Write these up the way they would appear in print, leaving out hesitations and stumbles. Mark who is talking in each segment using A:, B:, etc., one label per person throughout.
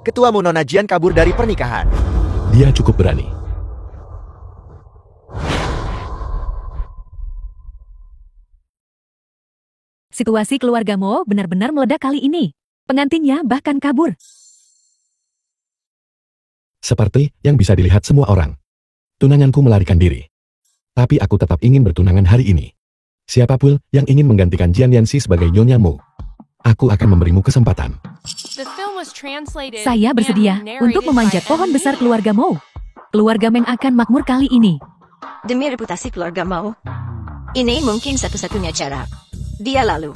A: Ketuamu Nona Jian kabur dari pernikahan.
B: Dia cukup berani.
C: Situasi keluarga Mo benar-benar meledak kali ini. Pengantinnya bahkan kabur.
B: Seperti yang bisa dilihat semua orang. Tunanganku melarikan diri. Tapi aku tetap ingin bertunangan hari ini. Siapapun yang ingin menggantikan Jian Yanxi sebagai Nyonya Mo, aku akan memberimu kesempatan.
C: Saya bersedia untuk memanjat pohon besar keluarga Mo. Keluarga Meng akan makmur kali ini.
D: Demi reputasi keluarga Mo, ini mungkin satu-satunya cara. Dia lalu.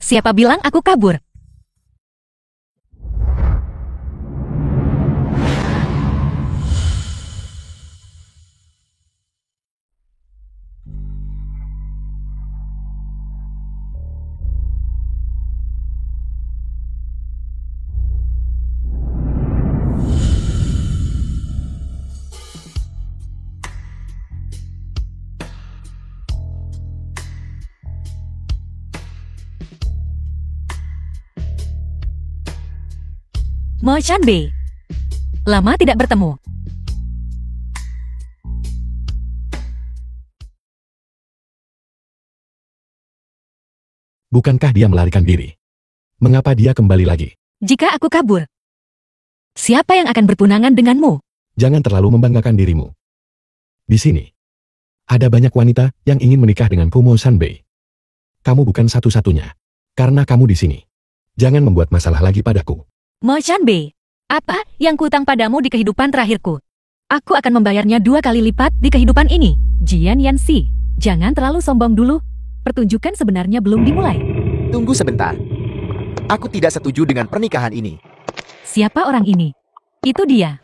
C: Siapa bilang aku kabur? Mo Shanbei. Lama tidak bertemu.
B: Bukankah dia melarikan diri? Mengapa dia kembali lagi?
C: Jika aku kabur, siapa yang akan bertunangan denganmu?
B: Jangan terlalu membanggakan dirimu. Di sini, ada banyak wanita yang ingin menikah dengan Mo Shanbei. Kamu bukan satu-satunya. Karena kamu di sini. Jangan membuat masalah lagi padaku.
C: Mo Shanbei, apa yang kutang padamu di kehidupan terakhirku? Aku akan membayarnya 2 kali lipat di kehidupan ini. Jian Yanxi, jangan terlalu sombong dulu. Pertunjukan sebenarnya belum dimulai.
A: Tunggu sebentar. Aku tidak setuju dengan pernikahan ini.
C: Siapa orang ini? Itu dia.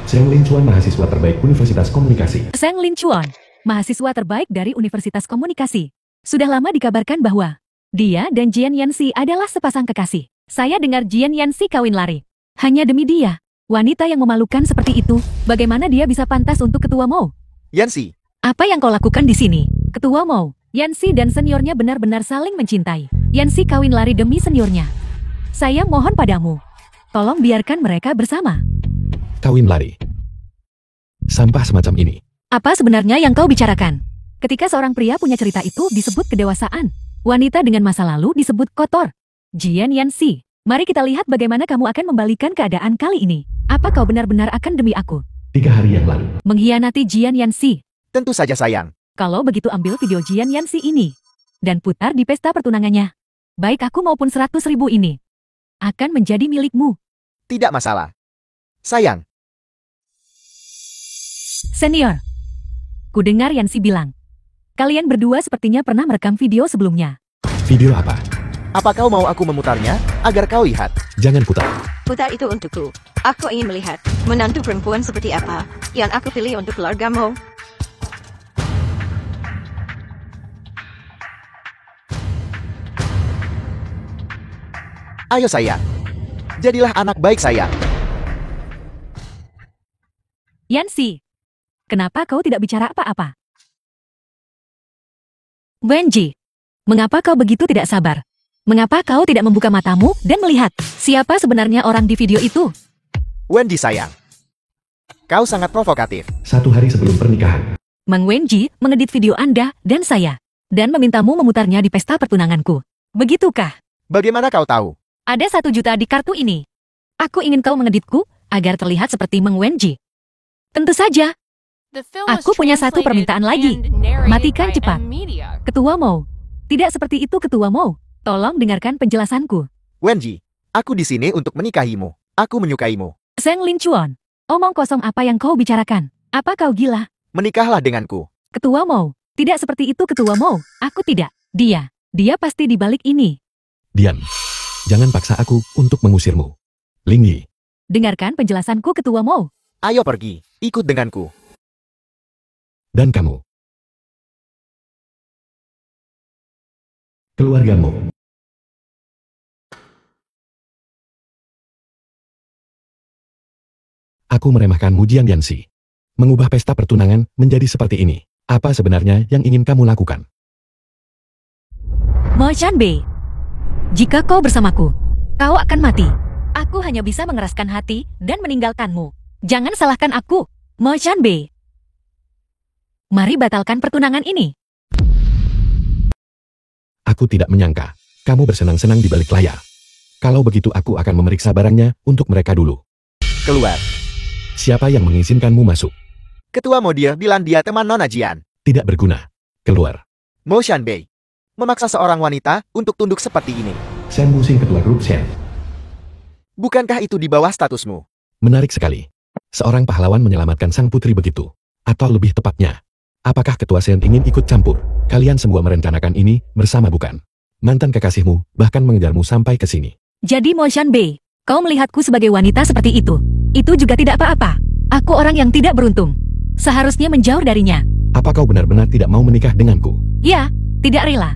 B: Zheng Linchuan, mahasiswa terbaik Universitas Komunikasi.
C: Zheng Linchuan, mahasiswa terbaik dari Universitas Komunikasi. Sudah lama dikabarkan bahwa dia dan Jian Yanxi adalah sepasang kekasih. Saya dengar Jian Yanxi kawin lari. Hanya demi dia. Wanita yang memalukan seperti itu, bagaimana dia bisa pantas untuk ketua Mo?
A: Yanxi,
C: Apa yang kau lakukan di sini? Ketua Mo, Yanxi dan seniornya benar-benar saling mencintai. Yanxi kawin lari demi seniornya. Saya mohon padamu, tolong biarkan mereka bersama.
B: Kawin lari. Sampah semacam ini.
C: Apa sebenarnya yang kau bicarakan? Ketika seorang pria punya cerita itu disebut kedewasaan. Wanita dengan masa lalu disebut kotor. Jian Yanxi, mari kita lihat bagaimana kamu akan membalikan keadaan kali ini. Apa kau benar-benar akan demi aku?
B: 3 hari yang lalu.
C: Mengkhianati Jian Yanxi.
A: tentu saja sayang.
C: Kalau begitu ambil video Jian Yanxi ini. Dan putar di pesta pertunangannya. Baik aku maupun 100.000 ini. Akan menjadi milikmu.
A: Tidak masalah. Sayang,
C: Senior. Ku dengar Yanxi bilang. Kalian berdua sepertinya pernah merekam video sebelumnya.
B: Video apa?
A: apa kau mau aku memutarnya, agar kau lihat?
B: Jangan putar.
D: Putar itu untukku. Aku ingin melihat menantu perempuan seperti apa yang aku pilih untuk keluarga Mo.
A: Ayo sayang. Jadilah anak baik sayang.
C: Yanxi, kenapa kau tidak bicara apa-apa? Wenji, mengapa kau begitu tidak sabar? Mengapa kau tidak membuka matamu dan melihat siapa sebenarnya orang di video itu?
A: Wendy sayang. Kau sangat provokatif.
B: 1 hari sebelum pernikahan.
C: Mang Wenji mengedit video Anda dan saya, dan memintamu memutarnya di pesta pertunanganku. Begitukah?
A: Bagaimana kau tahu?
C: Ada 1 juta di kartu ini. Aku ingin kau mengeditku agar terlihat seperti Mang Wenji. Tentu saja. Aku punya 1 permintaan lagi. Matikan cepat. Ketua Mo. Tidak seperti itu Ketua Mo. Tolong dengarkan penjelasanku.
A: Wenji, aku di sini untuk menikahimu. Aku menyukaimu.
C: Zheng Linchuan. Omong kosong apa yang kau bicarakan? Apa kau gila?
A: Menikahlah denganku.
C: Ketua Mo. Tidak seperti itu Ketua Mo. Aku tidak. Dia pasti di balik ini.
B: Diam. Jangan paksa aku untuk mengusirmu. Lingyi.
C: Dengarkan penjelasanku Ketua Mo.
A: Ayo pergi, ikut denganku.
B: Dan kamu. Keluargamu. Aku meremehkanmu Jian Yanxi. Mengubah pesta pertunangan menjadi seperti ini. Apa sebenarnya yang ingin kamu lakukan?
C: Mo Shanbei. Jika kau bersamaku, kau akan mati. Aku hanya bisa mengeraskan hati dan meninggalkanmu. Jangan salahkan aku, Mo Shanbei. Mari batalkan pertunangan ini.
B: Aku tidak menyangka, kamu bersenang-senang di balik layar. Kalau begitu aku akan memeriksa barangnya untuk mereka dulu.
A: Keluar.
B: Siapa yang mengizinkanmu masuk?
A: Ketua Modir bilang dia teman Nona Jian.
B: Tidak berguna. Keluar.
A: Mo Shanbei. Memaksa seorang wanita untuk tunduk seperti ini.
B: Shen Wuxing ketua grup Shen.
A: Bukankah itu di bawah statusmu?
B: Menarik sekali. Seorang pahlawan menyelamatkan sang putri begitu. Atau lebih tepatnya, apakah ketua Shen ingin ikut campur? Kalian semua merencanakan ini bersama bukan? Mantan kekasihmu bahkan mengejarmu sampai ke sini.
C: Jadi Mo Shanbei, kau melihatku sebagai wanita seperti itu. Itu juga tidak apa-apa. Aku orang yang tidak beruntung. Seharusnya menjauh darinya.
B: Apa kau benar-benar tidak mau menikah denganku?
C: Ya, tidak rela.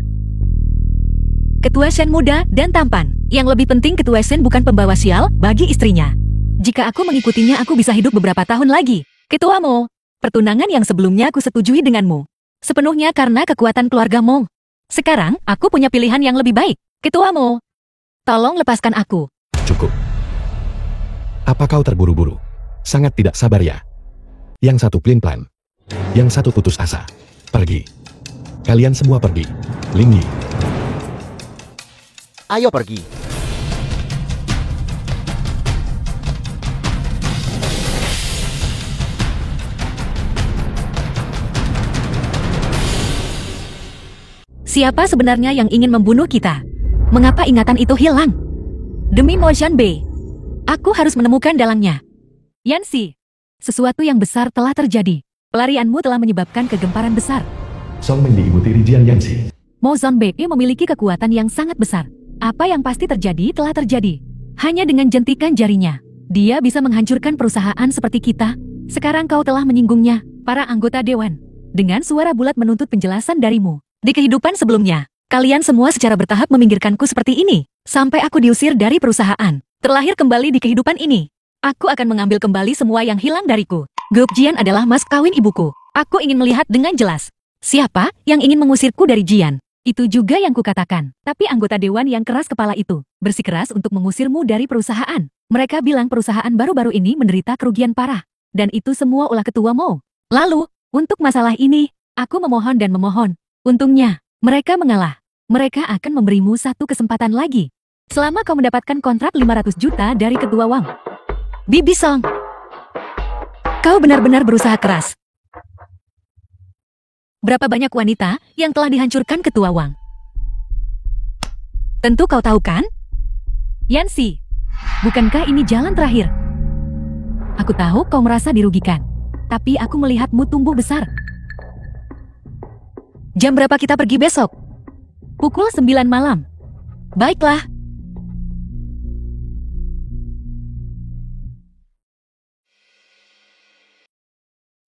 C: Ketua Shen muda dan tampan. Yang lebih penting Ketua Shen bukan pembawa sial bagi istrinya. Jika aku mengikutinya aku bisa hidup beberapa tahun lagi. Ketua Mo, pertunangan yang sebelumnya aku setujui denganmu. Sepenuhnya karena kekuatan keluarga Mo. Sekarang, aku punya pilihan yang lebih baik. Ketua Mo, tolong lepaskan aku.
B: Cukup. Apa kau terburu-buru? Sangat tidak sabar ya? Yang satu plan-plan. Yang satu putus asa. Pergi. Kalian semua pergi. Lingyi.
A: Ayo pergi.
C: Siapa sebenarnya yang ingin membunuh kita? Mengapa ingatan itu hilang? Demi Mo Shanbei, aku harus menemukan dalangnya. Yanxi, sesuatu yang besar telah terjadi. Pelarianmu telah menyebabkan kegemparan besar.
B: Song Meng diikuti Jian Yanxi.
C: Mo Zonbei memiliki kekuatan yang sangat besar. Apa yang pasti terjadi telah terjadi. Hanya dengan jentikan jarinya, dia bisa menghancurkan perusahaan seperti kita. Sekarang kau telah menyinggungnya, para anggota dewan. Dengan suara bulat menuntut penjelasan darimu. Di kehidupan sebelumnya, kalian semua secara bertahap meminggirkanku seperti ini. Sampai aku diusir dari perusahaan. Terlahir kembali di kehidupan ini. Aku akan mengambil kembali semua yang hilang dariku. Grup Jian adalah mas kawin ibuku. Aku ingin melihat dengan jelas. Siapa yang ingin mengusirku dari Jian? Itu juga yang kukatakan. Tapi anggota dewan yang keras kepala itu bersikeras untuk mengusirmu dari perusahaan. Mereka bilang perusahaan baru-baru ini menderita kerugian parah. Dan itu semua ulah ketua Mo. Lalu, untuk masalah ini, aku memohon dan memohon. Untungnya, mereka mengalah. Mereka akan memberimu satu kesempatan lagi. Selama kau mendapatkan kontrak 500 juta dari ketua Wang. Bibi Song, kau benar-benar berusaha keras. Berapa banyak wanita yang telah dihancurkan ketua Wang? Tentu kau tahu kan? Yanxi, bukankah ini jalan terakhir? Aku tahu kau merasa dirugikan. Tapi aku melihatmu tumbuh besar. Jam berapa kita pergi besok? Pukul 9 malam. Baiklah.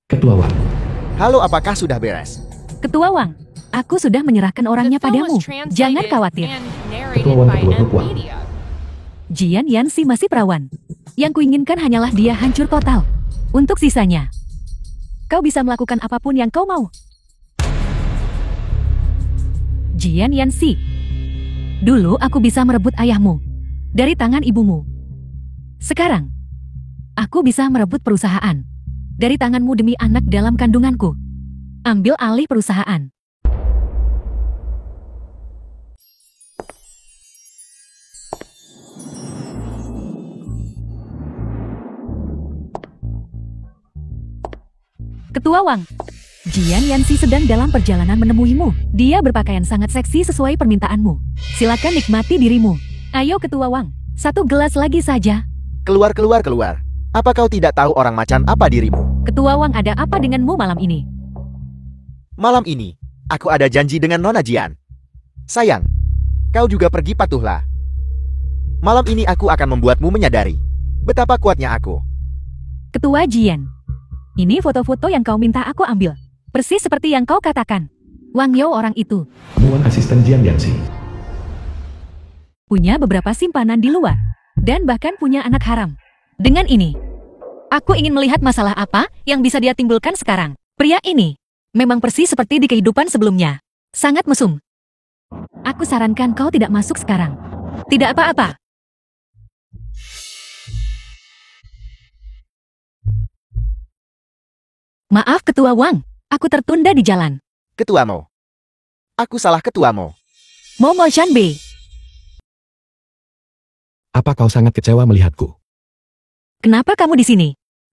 B: Ketua Wang.
A: Halo, apakah sudah beres?
C: Ketua Wang, aku sudah menyerahkan orangnya padamu. Jangan khawatir.
B: Ketua Wang ketua grup Wang.
C: Jian Yanxi masih perawan. Yang kuinginkan hanyalah dia hancur total. Untuk sisanya, kau bisa melakukan apapun yang kau mau. Jian Yanxi, dulu aku bisa merebut ayahmu dari tangan ibumu. Sekarang, aku bisa merebut perusahaan dari tanganmu demi anak dalam kandunganku. Ambil alih perusahaan. Ketua Wang, Jian Yanxi sedang dalam perjalanan menemuimu. Dia berpakaian sangat seksi sesuai permintaanmu. Silakan nikmati dirimu. Ayo Ketua Wang, satu gelas lagi saja.
A: Keluar, keluar, keluar. Apa kau tidak tahu orang macan apa dirimu?
C: Ketua Wang, ada apa denganmu malam ini?
A: Malam ini, aku ada janji dengan Nona Jian. Sayang, kau juga pergi patuhlah. Malam ini aku akan membuatmu menyadari betapa kuatnya aku.
C: Ketua Jian, ini foto-foto yang kau minta aku ambil. Persis seperti yang kau katakan. Wang Yo orang itu
B: Muan asisten Jian Yanxi.
C: punya beberapa simpanan di luar. Dan bahkan punya anak haram. Dengan ini, aku ingin melihat masalah apa yang bisa dia timbulkan sekarang. Pria ini memang persis seperti di kehidupan sebelumnya. Sangat mesum. Aku sarankan kau tidak masuk sekarang. Tidak apa-apa. Maaf Ketua Wang, aku tertunda di jalan.
A: Ketua Mo. Aku salah Ketua Mo.
C: Momo Shanbei,
B: Apa kau sangat kecewa melihatku?
C: kenapa kamu di sini?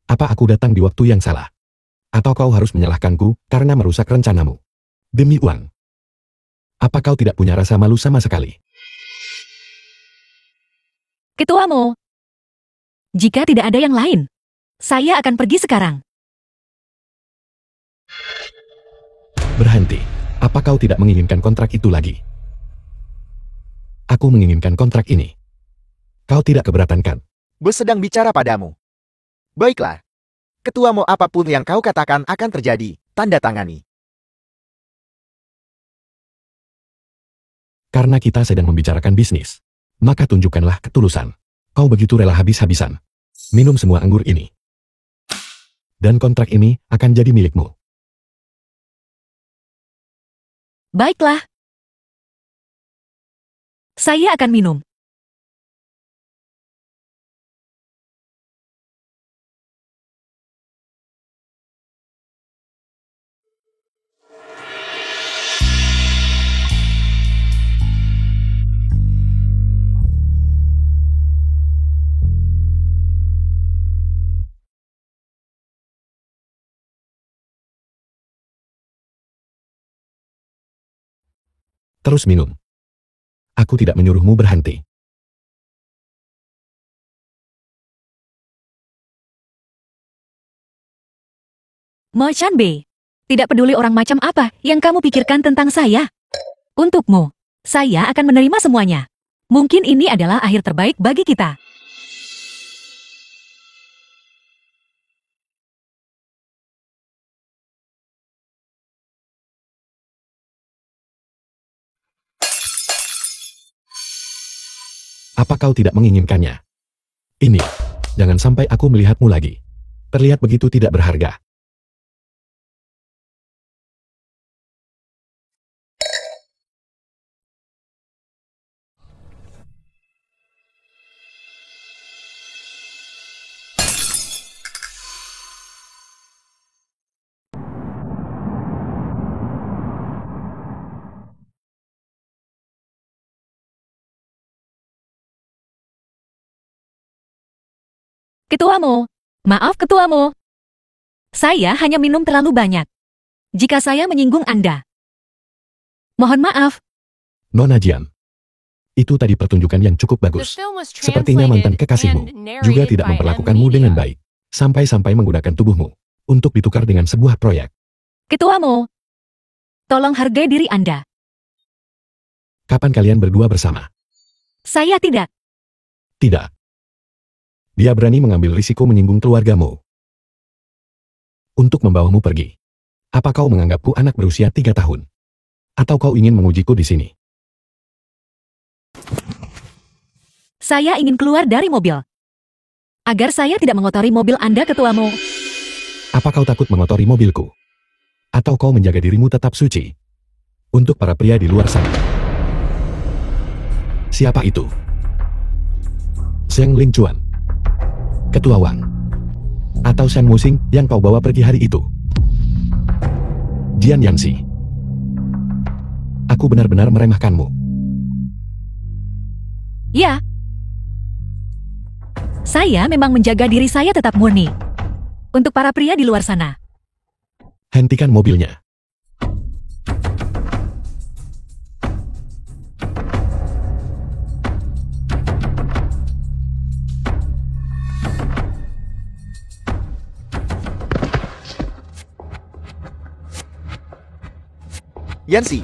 B: Apa aku datang di waktu yang salah? Atau kau harus menyalahkanku karena merusak rencanamu? Demi uang. Apa kau tidak punya rasa malu sama sekali?
C: Ketua Mo, jika tidak ada yang lain, saya akan pergi sekarang.
B: Berhenti. Apa kau tidak menginginkan kontrak itu lagi? Aku menginginkan kontrak ini. Kau tidak keberatan kan?
A: Bos sedang bicara padamu. Baiklah. Ketua Mo, apapun yang kau katakan akan terjadi. Tanda tangani.
B: Karena kita sedang membicarakan bisnis, maka tunjukkanlah ketulusan. Kau begitu rela habis-habisan. Minum semua anggur ini. Dan kontrak ini akan jadi milikmu.
C: Baiklah. Saya akan minum.
B: Terus minum. Aku tidak menyuruhmu berhenti.
C: Mo Shanbei, tidak peduli orang macam apa yang kamu pikirkan tentang saya. Untukmu, saya akan menerima semuanya. Mungkin ini adalah akhir terbaik bagi kita.
B: Apa kau tidak menginginkannya? Ini, jangan sampai aku melihatmu lagi. Terlihat begitu tidak berharga.
C: Ketua Mo, maaf Ketua Mo. Saya hanya minum terlalu banyak. Jika saya menyinggung Anda, mohon maaf.
B: Nona Jian. Itu tadi pertunjukan yang cukup bagus. Sepertinya mantan kekasihmu juga tidak memperlakukanmu dengan baik. Sampai-sampai menggunakan tubuhmu untuk ditukar dengan sebuah proyek.
C: Ketua Mo, tolong hargai diri Anda.
B: Kapan kalian berdua bersama?
C: Saya tidak.
B: Tidak. Dia berani mengambil risiko menyinggung keluargamu. Untuk membawamu pergi. Apa kau menganggapku anak berusia 3 tahun? Atau kau ingin mengujiku di sini?
C: Saya ingin keluar dari mobil. Agar saya tidak mengotori mobil Anda, Ketua Mo.
B: Apa kau takut mengotori mobilku? Atau kau menjaga dirimu tetap suci? Untuk para pria di luar sana. Siapa itu? Zheng Lingchuan. Ketua Wang. Atau Shen Musing yang kau bawa pergi hari itu? Jian Yanxi. Aku benar-benar meremehkanmu.
C: Ya. Saya memang menjaga diri saya tetap murni. Untuk para pria di luar sana.
B: Hentikan mobilnya.
A: Yanxi.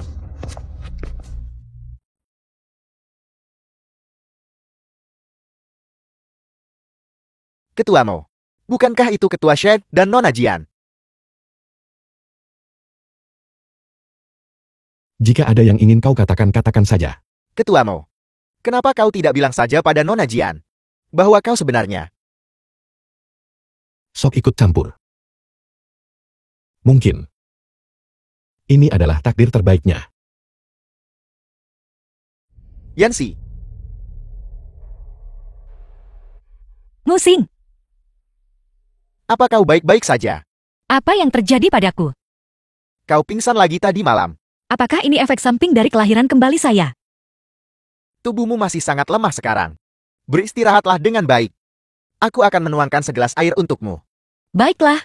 A: Ketua Mo. Bukankah itu Ketua Shed dan Nona Jian?
B: Jika ada yang ingin kau katakan, katakan saja.
A: Ketua Mo. Kenapa kau tidak bilang saja pada Nona Jian bahwa kau sebenarnya?
B: Sok ikut campur. Mungkin. Ini adalah takdir terbaiknya.
A: Yanxi.
C: Musing,
A: Apa kau baik-baik saja?
C: apa yang terjadi padaku?
A: Kau pingsan lagi tadi malam.
C: Apakah ini efek samping dari kelahiran kembali saya?
A: Tubuhmu masih sangat lemah sekarang. Beristirahatlah dengan baik. Aku akan menuangkan segelas air untukmu.
C: Baiklah.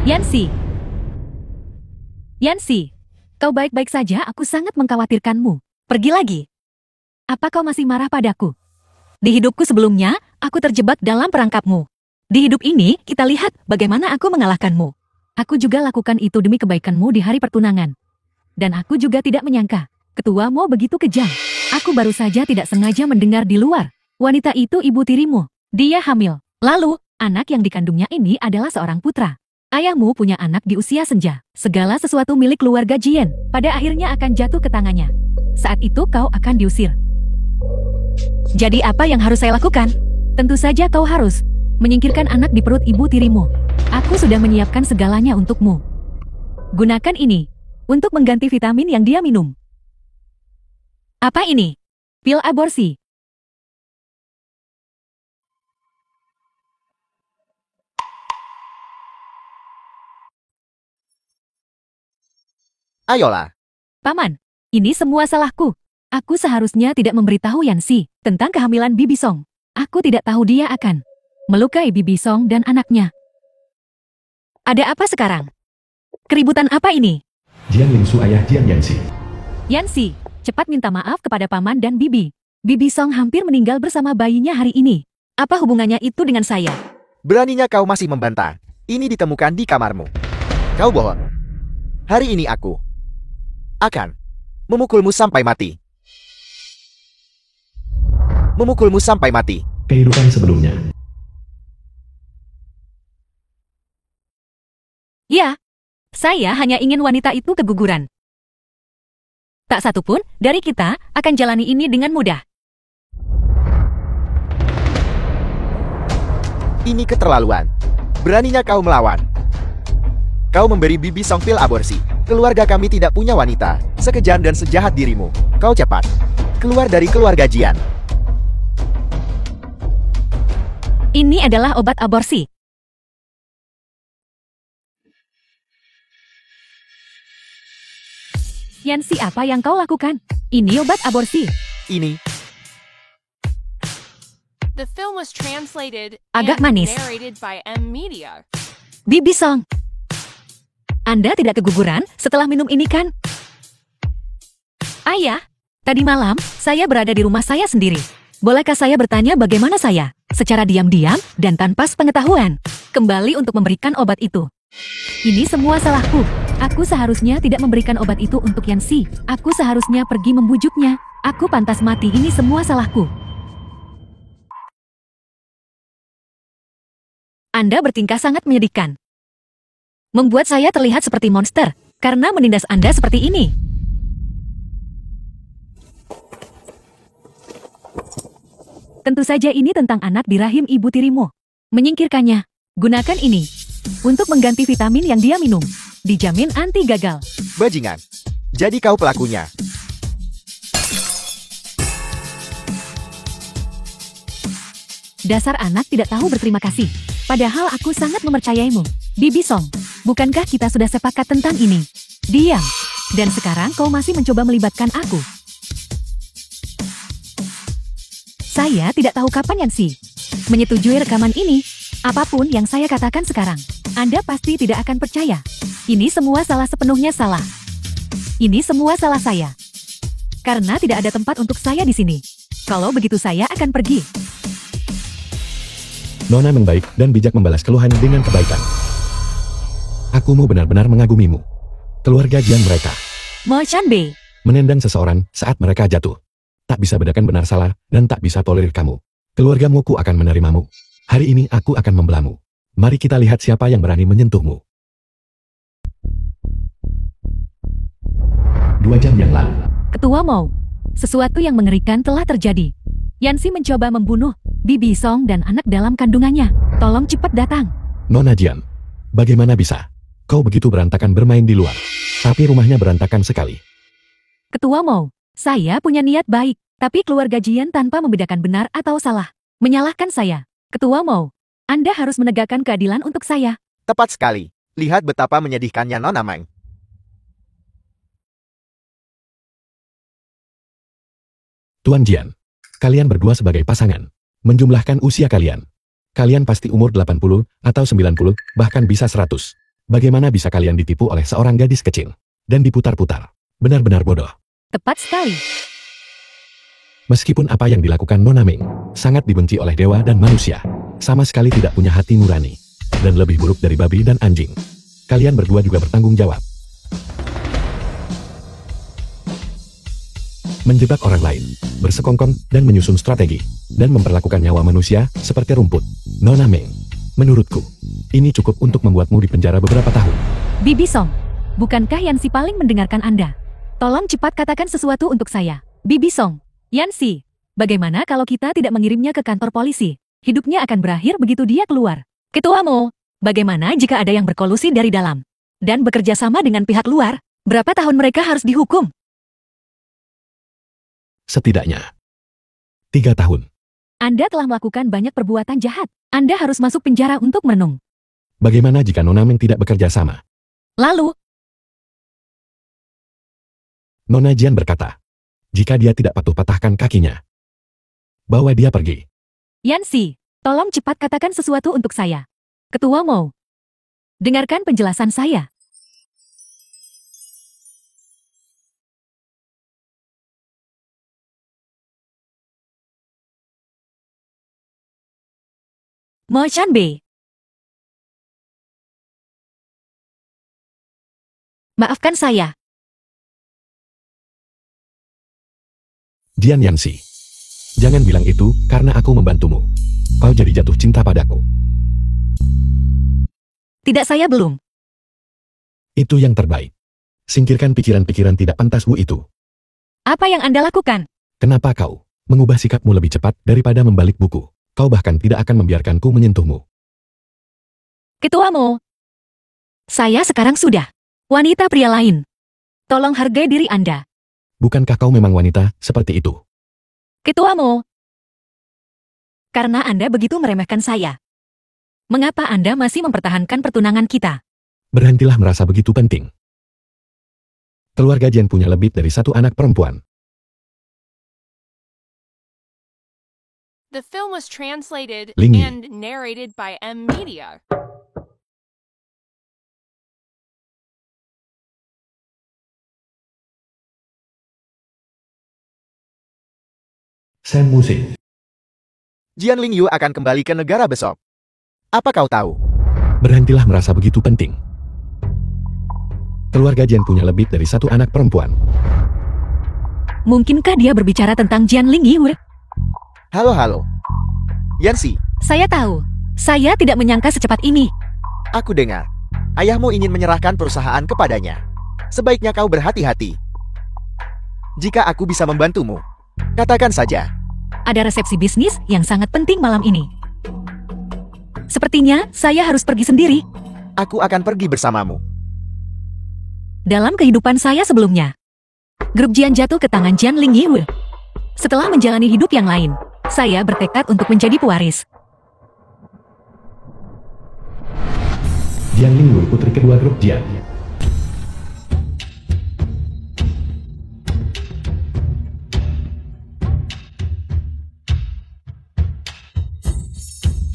C: Yancy. Yancy, kau baik-baik saja, aku sangat mengkhawatirkanmu. Pergi lagi. Apa kau masih marah padaku? Di hidupku sebelumnya, aku terjebak dalam perangkapmu. Di hidup ini, kita lihat bagaimana aku mengalahkanmu. Aku juga lakukan itu demi kebaikanmu di hari pertunangan. Dan aku juga tidak menyangka, ketuamu begitu kejam. Aku baru saja tidak sengaja mendengar di luar. Wanita itu ibu tirimu. Dia hamil. Lalu, anak yang dikandungnya ini adalah seorang putra. Ayahmu punya anak di usia senja. Segala sesuatu milik keluarga Jian pada akhirnya akan jatuh ke tangannya. Saat itu kau akan diusir. Jadi apa yang harus saya lakukan? Tentu saja kau harus menyingkirkan anak di perut ibu tirimu. Aku sudah menyiapkan segalanya untukmu. Gunakan ini untuk mengganti vitamin yang dia minum. Apa ini? Pil aborsi.
A: Ayolah.
C: Paman, ini semua salahku. Aku seharusnya tidak memberitahu Yancy tentang kehamilan Bibi Song. Aku tidak tahu dia akan melukai Bibi Song dan anaknya. Ada apa sekarang? Keributan apa ini?
B: Jian Lingsu ayah Jian Yancy.
C: Yancy, cepat minta maaf kepada Paman dan Bibi. Bibi Song hampir meninggal bersama bayinya hari ini. Apa hubungannya itu dengan saya?
A: Beraninya kau masih membantah. Ini ditemukan di kamarmu. Kau bohong. Hari ini aku akan memukulmu sampai mati. Memukulmu sampai mati.
B: Kehidupan sebelumnya.
C: Ya, saya hanya ingin wanita itu keguguran. Tak satu pun dari kita akan jalani ini dengan mudah.
A: Ini keterlaluan. Beraninya kau melawan. Kau memberi Bibi Song pil aborsi. Keluarga kami tidak punya wanita sekejam dan sejahat dirimu. Kau cepat keluar dari keluarga Jian.
C: Ini adalah obat aborsi. Yancy, apa yang kau lakukan? Ini obat aborsi.
A: Ini
E: The film was translated
C: Agak
E: and
C: manis.
E: narrated by M Media.
C: Bibi Song, Anda tidak keguguran setelah minum ini kan? Ayah, tadi malam saya berada di rumah saya sendiri. Bolehkah saya bertanya bagaimana saya, secara diam-diam dan tanpa sepengetahuan, kembali untuk memberikan obat itu? Ini semua salahku. Aku seharusnya tidak memberikan obat itu untuk Yancy. Aku seharusnya pergi membujuknya. Aku pantas mati. Ini semua salahku. Anda bertingkah sangat menyedihkan. Membuat saya terlihat seperti monster karena menindas Anda seperti ini. Tentu saja ini tentang anak di rahim ibu tirimu. Menyingkirkannya. Gunakan ini untuk mengganti vitamin yang dia minum. Dijamin anti gagal.
A: bajingan. Jadi kau pelakunya.
C: Dasar anak tidak tahu berterima kasih. Padahal aku sangat mempercayaimu. Bibi Song, bukankah kita sudah sepakat tentang ini? Diam. Dan sekarang kau masih mencoba melibatkan aku. Saya tidak tahu kapan Yancy menyetujui rekaman ini. Apapun yang saya katakan sekarang, Anda pasti tidak akan percaya. Ini semua sepenuhnya salah. Ini semua salah saya. Karena tidak ada tempat untuk saya di sini. Kalau begitu saya akan pergi.
B: Nona membaik dan bijak membalas keluhan dengan kebaikan. Akumu benar-benar mengagumimu. Keluarga Jian mereka
C: Mo Chanbei,
B: menendang seseorang saat mereka jatuh. Tak bisa bedakan benar salah dan tak bisa tolerir kamu. Keluargamu ku akan menerimamu. Hari ini aku akan membelamu. Mari kita lihat siapa yang berani menyentuhmu. 2 jam yang lalu.
C: Ketua Mo, sesuatu yang mengerikan telah terjadi. Yancy mencoba membunuh Bibi Song dan anak dalam kandungannya. Tolong cepat datang.
B: Nona Jian, bagaimana bisa? Kau begitu berantakan bermain di luar. Tapi rumahnya berantakan sekali.
C: Ketua Mo, saya punya niat baik. Tapi keluarga Jian tanpa membedakan benar atau salah, menyalahkan saya. Ketua Mou, Anda harus menegakkan keadilan untuk saya.
A: Tepat sekali. Lihat betapa menyedihkannya Nona Meng.
B: Tuan Jian, kalian berdua sebagai pasangan. Menjumlahkan usia kalian. Kalian pasti umur 80 atau 90, bahkan bisa 100. Bagaimana bisa kalian ditipu oleh seorang gadis kecil? Dan diputar-putar. Benar-benar bodoh.
C: Tepat sekali.
B: Meskipun apa yang dilakukan Nona Meng sangat dibenci oleh dewa dan manusia, sama sekali tidak punya hati nurani, dan lebih buruk dari babi dan anjing. Kalian berdua juga bertanggung jawab. Menjebak orang lain, bersekongkol dan menyusun strategi, dan memperlakukan nyawa manusia seperti rumput. Nona Meng, menurutku, ini cukup untuk membuatmu dipenjara beberapa tahun.
C: Bibi Song, bukankah Yansi paling mendengarkan Anda? Tolong cepat katakan sesuatu untuk saya. Bibi Song, Yansi, bagaimana kalau kita tidak mengirimnya ke kantor polisi? Hidupnya akan berakhir begitu dia keluar. Ketua Mo, bagaimana jika ada yang berkolusi dari dalam dan bekerja sama dengan pihak luar? Berapa tahun mereka harus dihukum?
B: Setidaknya 3 tahun.
C: Anda telah melakukan banyak perbuatan jahat. Anda harus masuk penjara untuk merenung.
B: Bagaimana jika Nona Meng tidak bekerja sama?
C: Lalu,
B: Nona Jian berkata, jika dia tidak patuh patahkan kakinya. Bawa dia pergi.
C: Yansi, tolong cepat katakan sesuatu untuk saya. Ketua Mo, dengarkan penjelasan saya. Mo Chanbei. Maafkan saya.
B: Jian Yansi. Jangan bilang itu karena aku membantumu. Kau jadi jatuh cinta padaku.
C: Tidak, saya belum.
B: Itu yang terbaik. Singkirkan pikiran-pikiran tidak pantasmu itu.
C: Apa yang Anda lakukan?
B: Kenapa kau mengubah sikapmu lebih cepat daripada membalik buku? Kau bahkan tidak akan membiarkanku menyentuhmu.
C: Ketua Mo, saya sekarang sudah wanita pria lain. Tolong hargai diri Anda.
B: Bukankah kau memang wanita seperti itu?
C: Ketua Mo, karena Anda begitu meremehkan saya. Mengapa Anda masih mempertahankan pertunangan kita?
B: Berhentilah merasa begitu penting. Keluarga Jian punya lebih dari 1 anak perempuan.
E: The film was translated
B: Lingi.
E: and narrated by M Media.
B: Sam Musik.
A: Jian Lingyu akan kembali ke negara besok. Apa kau tahu?
B: Berhentilah merasa begitu penting. Keluarga Jian punya lebih dari 1 anak perempuan.
C: Mungkinkah dia berbicara tentang Jian Lingyu?
A: Halo. Yansi,
C: Saya tahu. Saya tidak menyangka secepat ini.
A: aku dengar. Ayahmu ingin menyerahkan perusahaan kepadanya. Sebaiknya kau berhati-hati. Jika aku bisa membantumu, katakan saja.
C: Ada resepsi bisnis yang sangat penting malam ini. Sepertinya saya harus pergi sendiri.
A: Aku akan pergi bersamamu.
C: Dalam kehidupan saya sebelumnya, grup Jian jatuh ke tangan Jian Lingyu. Setelah menjalani hidup yang lain, saya bertekad untuk menjadi pewaris.
B: Jian Lingyu, putri kedua grup Jian.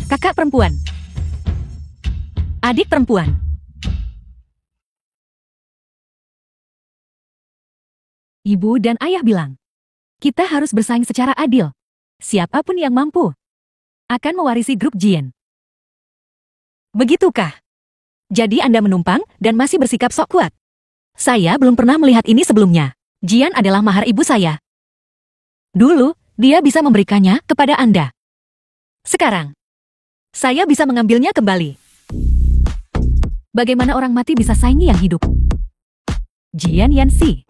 C: Kakak perempuan. Adik perempuan. Ibu dan ayah bilang, kita harus bersaing secara adil. Siapapun yang mampu akan mewarisi grup Jian. Begitukah? Jadi Anda menumpang dan masih bersikap sok kuat. Saya belum pernah melihat ini sebelumnya. Jian adalah mahar ibu saya. Dulu, dia bisa memberikannya kepada Anda. Sekarang, saya bisa mengambilnya kembali. Bagaimana orang mati bisa saingi yang hidup? Jian Yansi.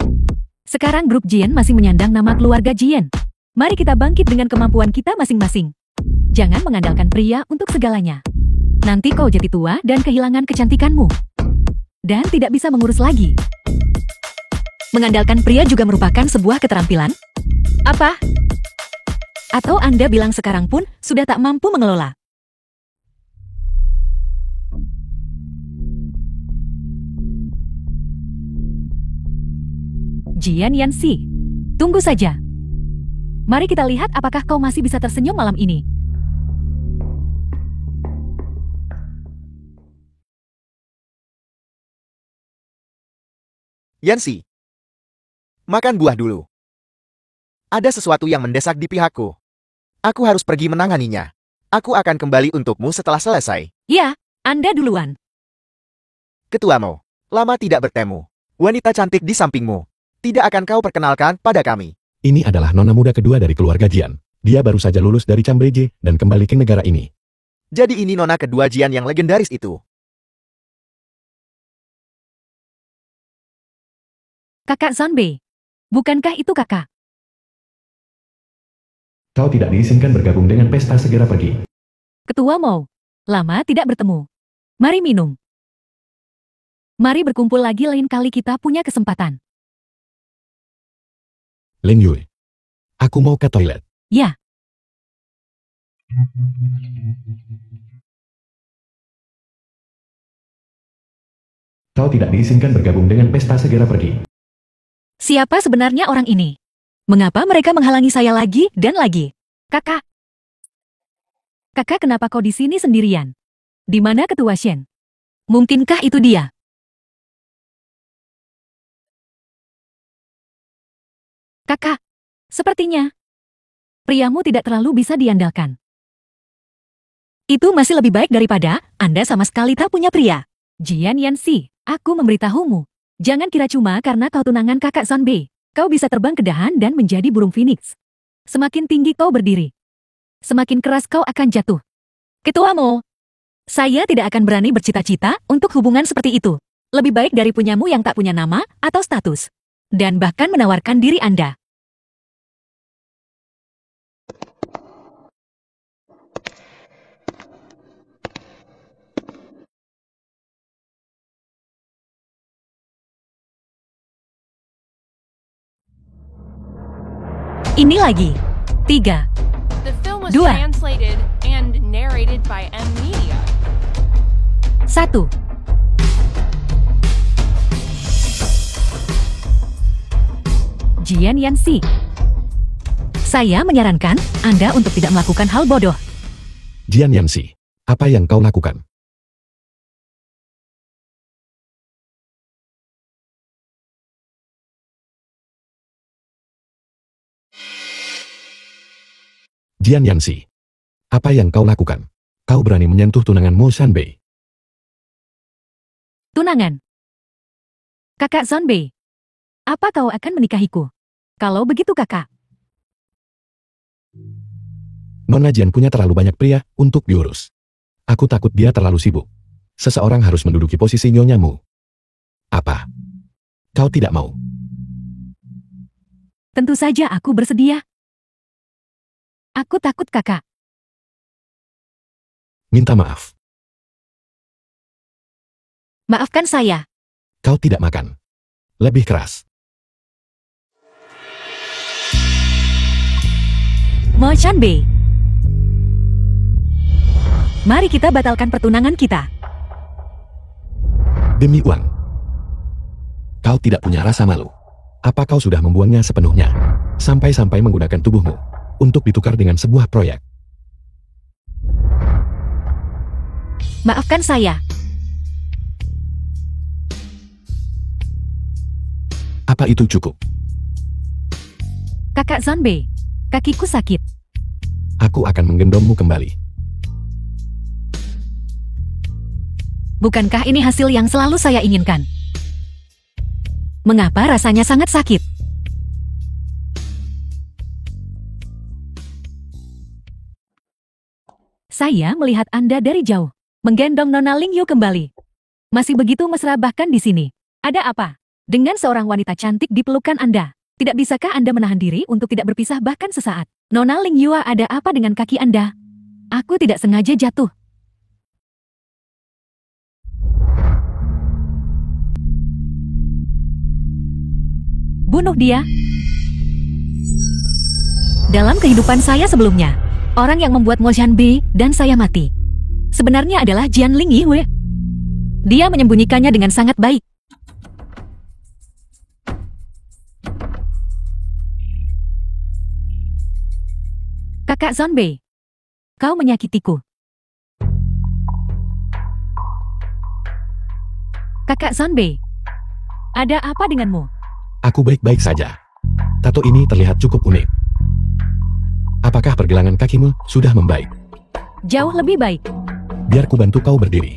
C: Sekarang grup Jian masih menyandang nama keluarga Jian. Mari kita bangkit dengan kemampuan kita masing-masing. Jangan mengandalkan pria untuk segalanya. Nanti kau jadi tua dan kehilangan kecantikanmu. Dan tidak bisa mengurus lagi. Mengandalkan pria juga merupakan sebuah keterampilan. Apa? Atau Anda bilang sekarang pun sudah tak mampu mengelola? Jian Yanxi, tunggu saja. Mari kita lihat apakah kau masih bisa tersenyum malam ini.
A: Yanxi, makan buah dulu. Ada sesuatu yang mendesak di pihakku. Aku harus pergi menanganinya. Aku akan kembali untukmu setelah selesai.
C: Ya, Anda duluan.
A: Ketua Mo, lama tidak bertemu. Wanita cantik di sampingmu. Tidak akan kau perkenalkan pada kami.
B: Ini adalah nona muda kedua dari keluarga Jian. Dia baru saja lulus dari Cambridge dan kembali ke negara ini.
A: Jadi ini nona kedua Jian yang legendaris itu.
C: Kakak Zanbei, bukankah itu kakak?
B: Kau tidak diizinkan bergabung dengan pesta, segera pergi.
C: Ketua Mo, lama tidak bertemu. Mari minum. Mari berkumpul lagi lain kali kita punya kesempatan.
B: Lin Yue, aku mau ke toilet.
C: Ya.
B: Kau tidak diizinkan bergabung dengan pesta, segera pergi.
C: Siapa sebenarnya orang ini? Mengapa mereka menghalangi saya lagi dan lagi? Kakak. Kakak, kenapa kau di sini sendirian? Di mana Ketua Shen? Mungkinkah itu dia? Kakak, sepertinya priamu tidak terlalu bisa diandalkan. Itu masih lebih baik daripada Anda sama sekali tak punya pria. Jian Yanxi, aku memberitahumu. Jangan kira cuma karena kau tunangan kakak Zanbei, kau bisa terbang ke dahan dan menjadi burung phoenix. Semakin tinggi kau berdiri, semakin keras kau akan jatuh. Ketua Mo, saya tidak akan berani bercita-cita untuk hubungan seperti itu. Lebih baik dari punyamu yang tak punya nama atau status. Dan bahkan menawarkan diri Anda. Ini lagi. 3.
E: The film was
C: Dua.
E: translated and narrated by M Media.
C: 1. Jian Yanxi. Saya menyarankan Anda untuk tidak melakukan hal bodoh.
B: Jian Yanxi, apa yang kau lakukan? Jian Yanxi, apa yang kau lakukan? Kau berani menyentuh tunangan Mo Shanbei.
C: Tunangan. Kakak Zanbei, apa kau akan menikahiku? Kalau begitu kakak.
B: Nona Jian punya terlalu banyak pria untuk diurus. Aku takut dia terlalu sibuk. Seseorang harus menduduki posisi Nyonya Mu. Apa? Kau tidak mau?
C: Tentu saja aku bersedia. Aku takut kakak.
B: Minta maaf.
C: Maafkan saya.
B: Kau tidak makan. Lebih keras.
C: Mo Shanbei. Mari kita batalkan pertunangan kita.
B: Demi uang. Kau tidak punya rasa malu. Apa kau sudah membuangnya sepenuhnya? Sampai-sampai menggunakan tubuhmu untuk ditukar dengan sebuah proyek.
C: Maafkan saya.
B: Apa itu cukup?
C: Kakak Zanbei, kakiku sakit.
B: Aku akan menggendongmu kembali.
C: Bukankah ini hasil yang selalu saya inginkan? Mengapa rasanya sangat sakit? Saya melihat Anda dari jauh, menggendong Nona Ling Yu kembali. Masih begitu mesra bahkan di sini. Ada apa? Dengan seorang wanita cantik di pelukan Anda. Tidak bisakah Anda menahan diri untuk tidak berpisah bahkan sesaat? Nona Ling Yu, ada apa dengan kaki Anda? Aku tidak sengaja jatuh. Bunuh dia. Dalam kehidupan saya sebelumnya, orang yang membuat Mo Shanbei dan saya mati sebenarnya adalah Jian Ling Yue. Dia menyembunyikannya dengan sangat baik. Kakak Zonbei, kau menyakitiku. Kakak Zonbei, ada apa denganmu?
B: Aku baik-baik saja. Tato ini terlihat cukup unik. Apakah pergelangan kakimu sudah membaik?
C: Jauh lebih baik.
B: Biar ku bantu kau berdiri.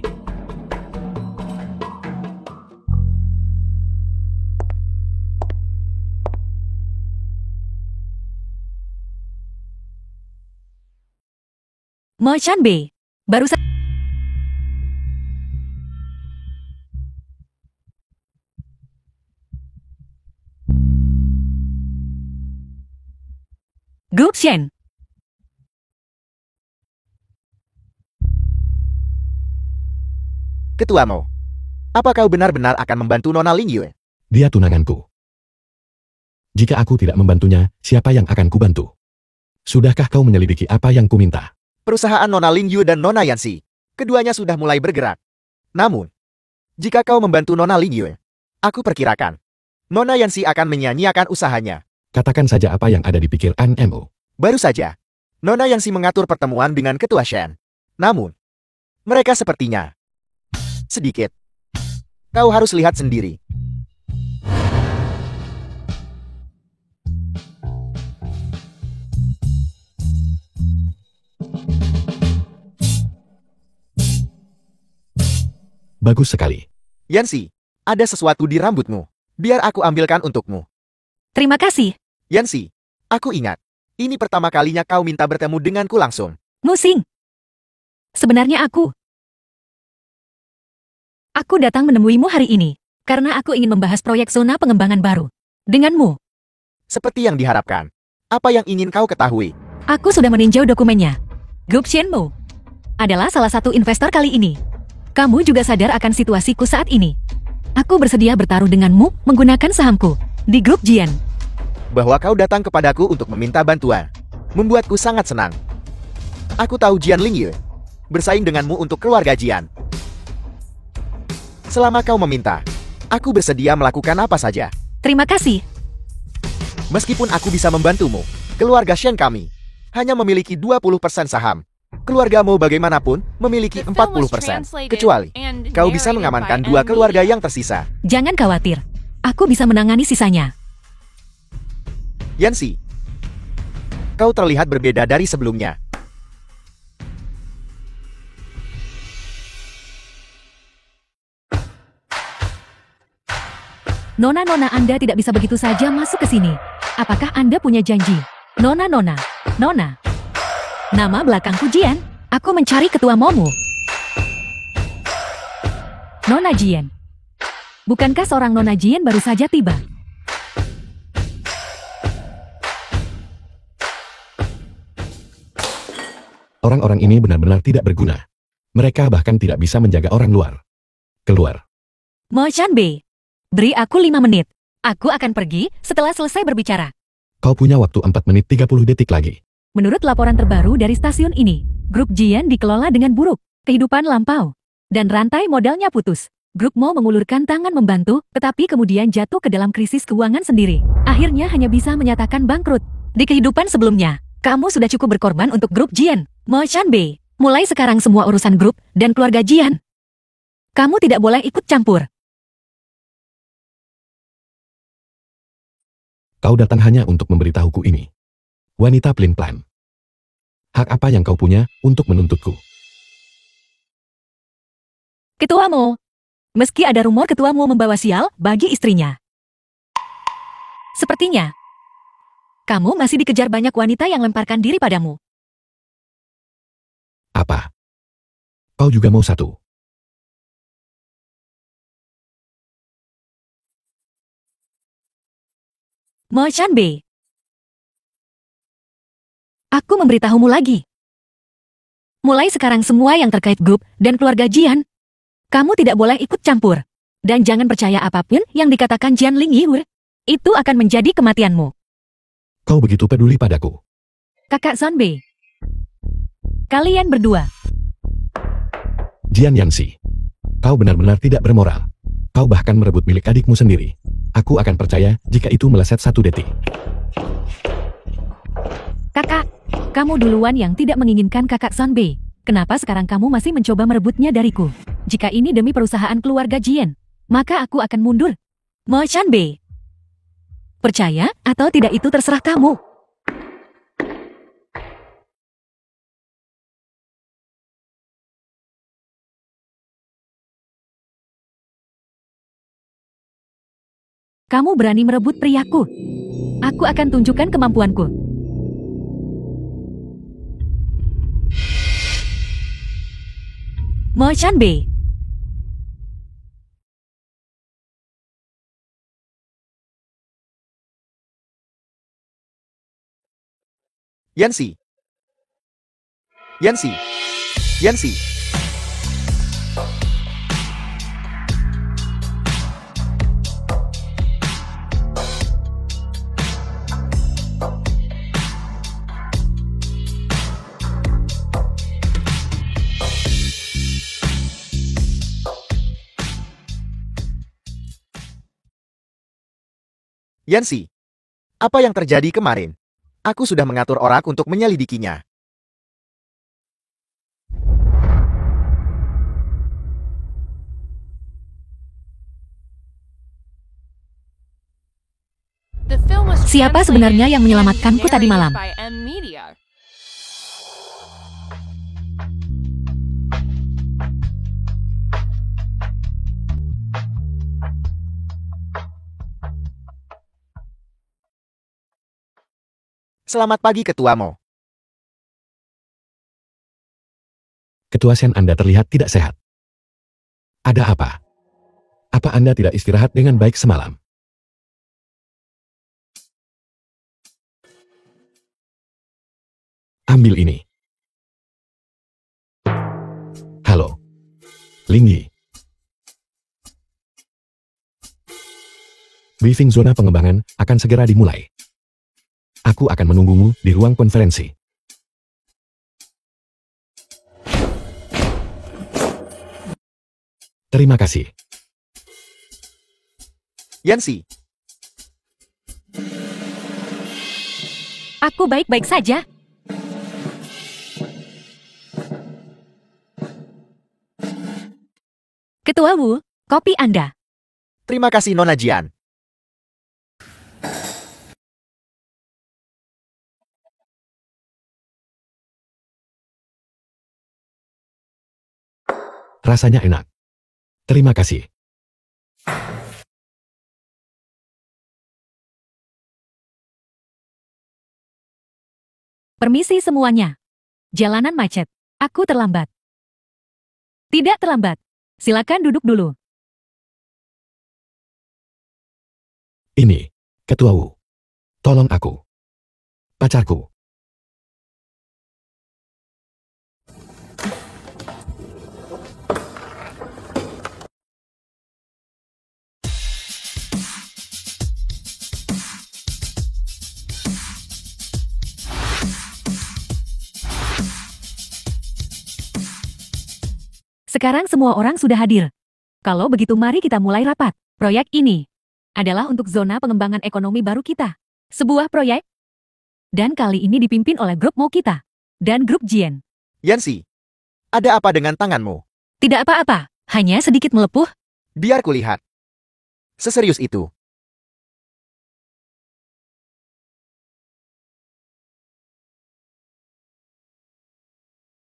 C: Mo Shanbei, baru saja. Guxian.
A: Ketua Mo, apa kau benar-benar akan membantu Nona Ling Yue?
B: Dia tunanganku. Jika aku tidak membantunya, siapa yang akan kubantu? Sudahkah kau menyelidiki apa yang kuminta?
A: Perusahaan Nona Ling Yue dan Nona Yanxi, keduanya sudah mulai bergerak. Namun, jika kau membantu Nona Ling Yue, aku perkirakan Nona Yanxi akan menyia-nyiakan usahanya.
B: Katakan saja apa yang ada di pikiran Mo.
A: Baru saja, Nona Yanxi mengatur pertemuan dengan Ketua Shen. Namun, mereka sepertinya sedikit. Kau harus lihat sendiri.
B: Bagus sekali.
A: Yanxi, ada sesuatu di rambutmu. Biar aku ambilkan untukmu.
C: Terima kasih.
A: Yanxi, aku ingat. Ini pertama kalinya kau minta bertemu denganku langsung.
C: Musing. Sebenarnya aku datang menemuimu hari ini karena aku ingin membahas proyek zona pengembangan baru denganmu.
A: Seperti yang diharapkan. Apa yang ingin kau ketahui?
C: Aku sudah meninjau dokumennya. Group Shenmue adalah salah satu investor kali ini. Kamu juga sadar akan situasiku saat ini. Aku bersedia bertaruh denganmu menggunakan sahamku di grup Jian.
A: Bahwa kau datang kepadaku untuk meminta bantuan membuatku sangat senang. Aku tahu Jian Ling Yue bersaing denganmu untuk keluarga Jian. Selama kau meminta, aku bersedia melakukan apa saja.
C: Terima kasih.
A: Meskipun aku bisa membantumu, keluarga Shen kami hanya memiliki 20% saham. Keluargamu bagaimanapun memiliki 40%. Kecuali kau bisa mengamankan dua keluarga yang tersisa.
C: Jangan khawatir. Aku bisa menangani sisanya.
A: Yanxi, kau terlihat berbeda dari sebelumnya.
C: Nona-nona Anda tidak bisa begitu saja masuk ke sini. Apakah Anda punya janji? Nona. Nama belakangku Jian. Aku mencari ketua Momu. Nona Jian. Bukankah seorang Nona Jian baru saja tiba?
B: Orang-orang ini benar-benar tidak berguna. Mereka bahkan tidak bisa menjaga orang luar. Keluar.
C: Mo Shanbei, beri aku 5 menit. Aku akan pergi setelah selesai berbicara.
B: Kau punya waktu 4 menit 30 detik lagi.
C: Menurut laporan terbaru dari stasiun ini, grup Jian dikelola dengan buruk, kehidupan lampau, dan rantai modalnya putus. Grup Mo mengulurkan tangan membantu, tetapi kemudian jatuh ke dalam krisis keuangan sendiri. Akhirnya hanya bisa menyatakan bangkrut. Di kehidupan sebelumnya, kamu sudah cukup berkorban untuk grup Jian. Mo Shanbei, mulai sekarang semua urusan grup dan keluarga Jian, kamu tidak boleh ikut campur.
B: Kau datang hanya untuk memberitahuku ini. Wanita pelin-pelan. Hak apa yang kau punya untuk menuntutku?
C: Ketua Mo, meski ada rumor Ketua Mo membawa sial bagi istrinya. Sepertinya, kamu masih dikejar banyak wanita yang lemparkan diri padamu.
B: Apa? Kau juga mau satu?
C: Mo Shanbei, aku memberitahumu lagi. Mulai sekarang semua yang terkait grup dan keluarga Jian, kamu tidak boleh ikut campur. Dan jangan percaya apapun yang dikatakan Jian Ling Yue. Itu akan menjadi kematianmu.
B: Kau begitu peduli padaku.
C: Kakak Zonbei. Kalian berdua.
B: Jian Yanxi, kau benar-benar tidak bermoral. Kau bahkan merebut milik adikmu sendiri. Aku akan percaya jika itu meleset 1 detik.
C: Kakak, kamu duluan yang tidak menginginkan kakak Zonbei. Kenapa sekarang kamu masih mencoba merebutnya dariku? Jika ini demi perusahaan keluarga Jian, maka aku akan mundur. Mo Chanbei. Percaya atau tidak itu terserah kamu. Kamu berani merebut priaku. Aku akan tunjukkan kemampuanku. Mo Chanbei.
A: Yanxi. Yanxi. Yanxi. Yanxi, apa yang terjadi kemarin? Aku sudah mengatur orang untuk menyelidikinya.
E: The film was
C: Siapa sebenarnya yang menyelamatkanku tadi malam?
E: by M Media.
A: Selamat pagi Ketua Mo.
B: Ketua Shen, Anda terlihat tidak sehat. Ada apa? Apa Anda tidak istirahat dengan baik semalam? Ambil ini. Halo. Lingyi. Briefing zona pengembangan akan segera dimulai. Aku akan menunggumu di ruang konferensi. Terima kasih.
A: Yanxi,
C: Aku baik-baik saja. Ketua Wu, kopi Anda.
A: terima kasih Nona Jian.
B: Rasanya enak. Terima kasih.
C: Permisi semuanya. Jalanan macet. Aku terlambat. Tidak terlambat. Silakan duduk dulu.
B: Ini, Ketua Wu. Tolong aku. Pacarku.
C: Sekarang semua orang sudah hadir. Kalau begitu mari kita mulai rapat. Proyek ini adalah untuk zona pengembangan ekonomi baru kita. Sebuah proyek. Dan kali ini dipimpin oleh grup Mo kita. Dan grup Jian.
A: Yanxi, ada apa dengan tanganmu?
C: Tidak apa-apa, hanya sedikit melepuh.
A: Biar kulihat. Seserius itu.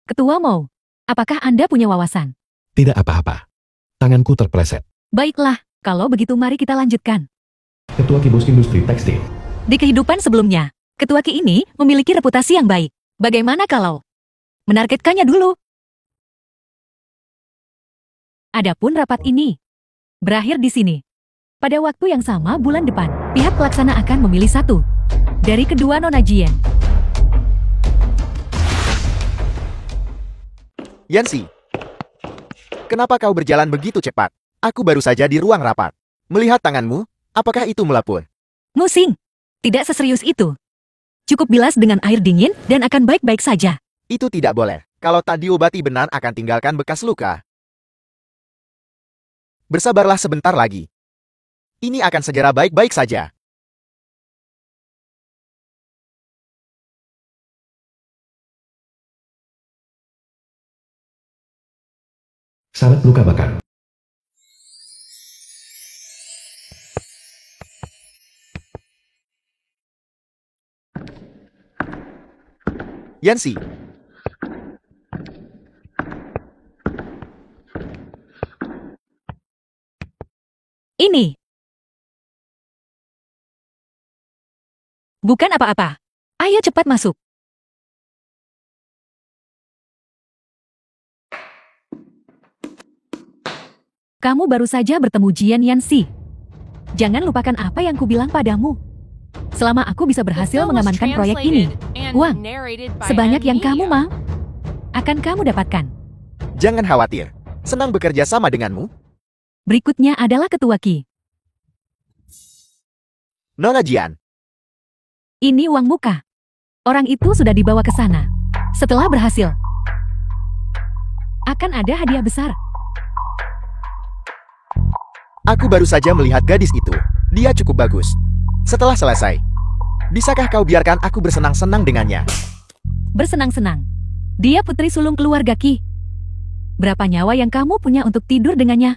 C: Ketua Mo, apakah Anda punya wawasan?
B: Tidak apa-apa. Tanganku terpleset.
C: Baiklah, kalau begitu mari kita lanjutkan.
B: Ketua Kibos Industri Tekstil.
C: Di kehidupan sebelumnya, Ketua Ki ini memiliki reputasi yang baik. Bagaimana kalau menargetkannya dulu? Adapun rapat ini berakhir di sini. Pada waktu yang sama bulan depan, pihak pelaksana akan memilih satu dari kedua nona Jian.
A: Yanxi, kenapa kau berjalan begitu cepat? Aku baru saja di ruang rapat. Melihat tanganmu, apakah itu melapun?
C: Musing, tidak seserius itu. Cukup bilas dengan air dingin dan akan baik-baik saja.
A: Itu tidak boleh. Kalau tak diobati benar akan tinggalkan bekas luka. Bersabarlah sebentar lagi. Ini akan segera baik-baik saja.
B: Syarat luka bakar.
A: Yancy,
C: Ini bukan apa-apa. Ayo cepat masuk. Kamu baru saja bertemu Jian Yanxi. Jangan lupakan apa yang kubilang padamu. Selama aku bisa
E: The
C: berhasil
E: film was
C: mengamankan proyek ini,
E: translated and
C: uang
E: narrated by
C: sebanyak yang kamu
E: Media.
C: mau, akan kamu dapatkan.
A: jangan khawatir. Senang bekerja sama denganmu.
C: Berikutnya adalah ketua Qi.
A: Nona Jian,
C: Ini uang muka. Orang itu sudah dibawa ke sana. Setelah berhasil, akan ada hadiah besar.
A: aku baru saja melihat gadis itu. Dia cukup bagus. Setelah selesai, bisakah kau biarkan aku bersenang-senang dengannya?
C: Bersenang-senang. Dia putri sulung keluarga Qi. Berapa nyawa yang kamu punya untuk tidur dengannya?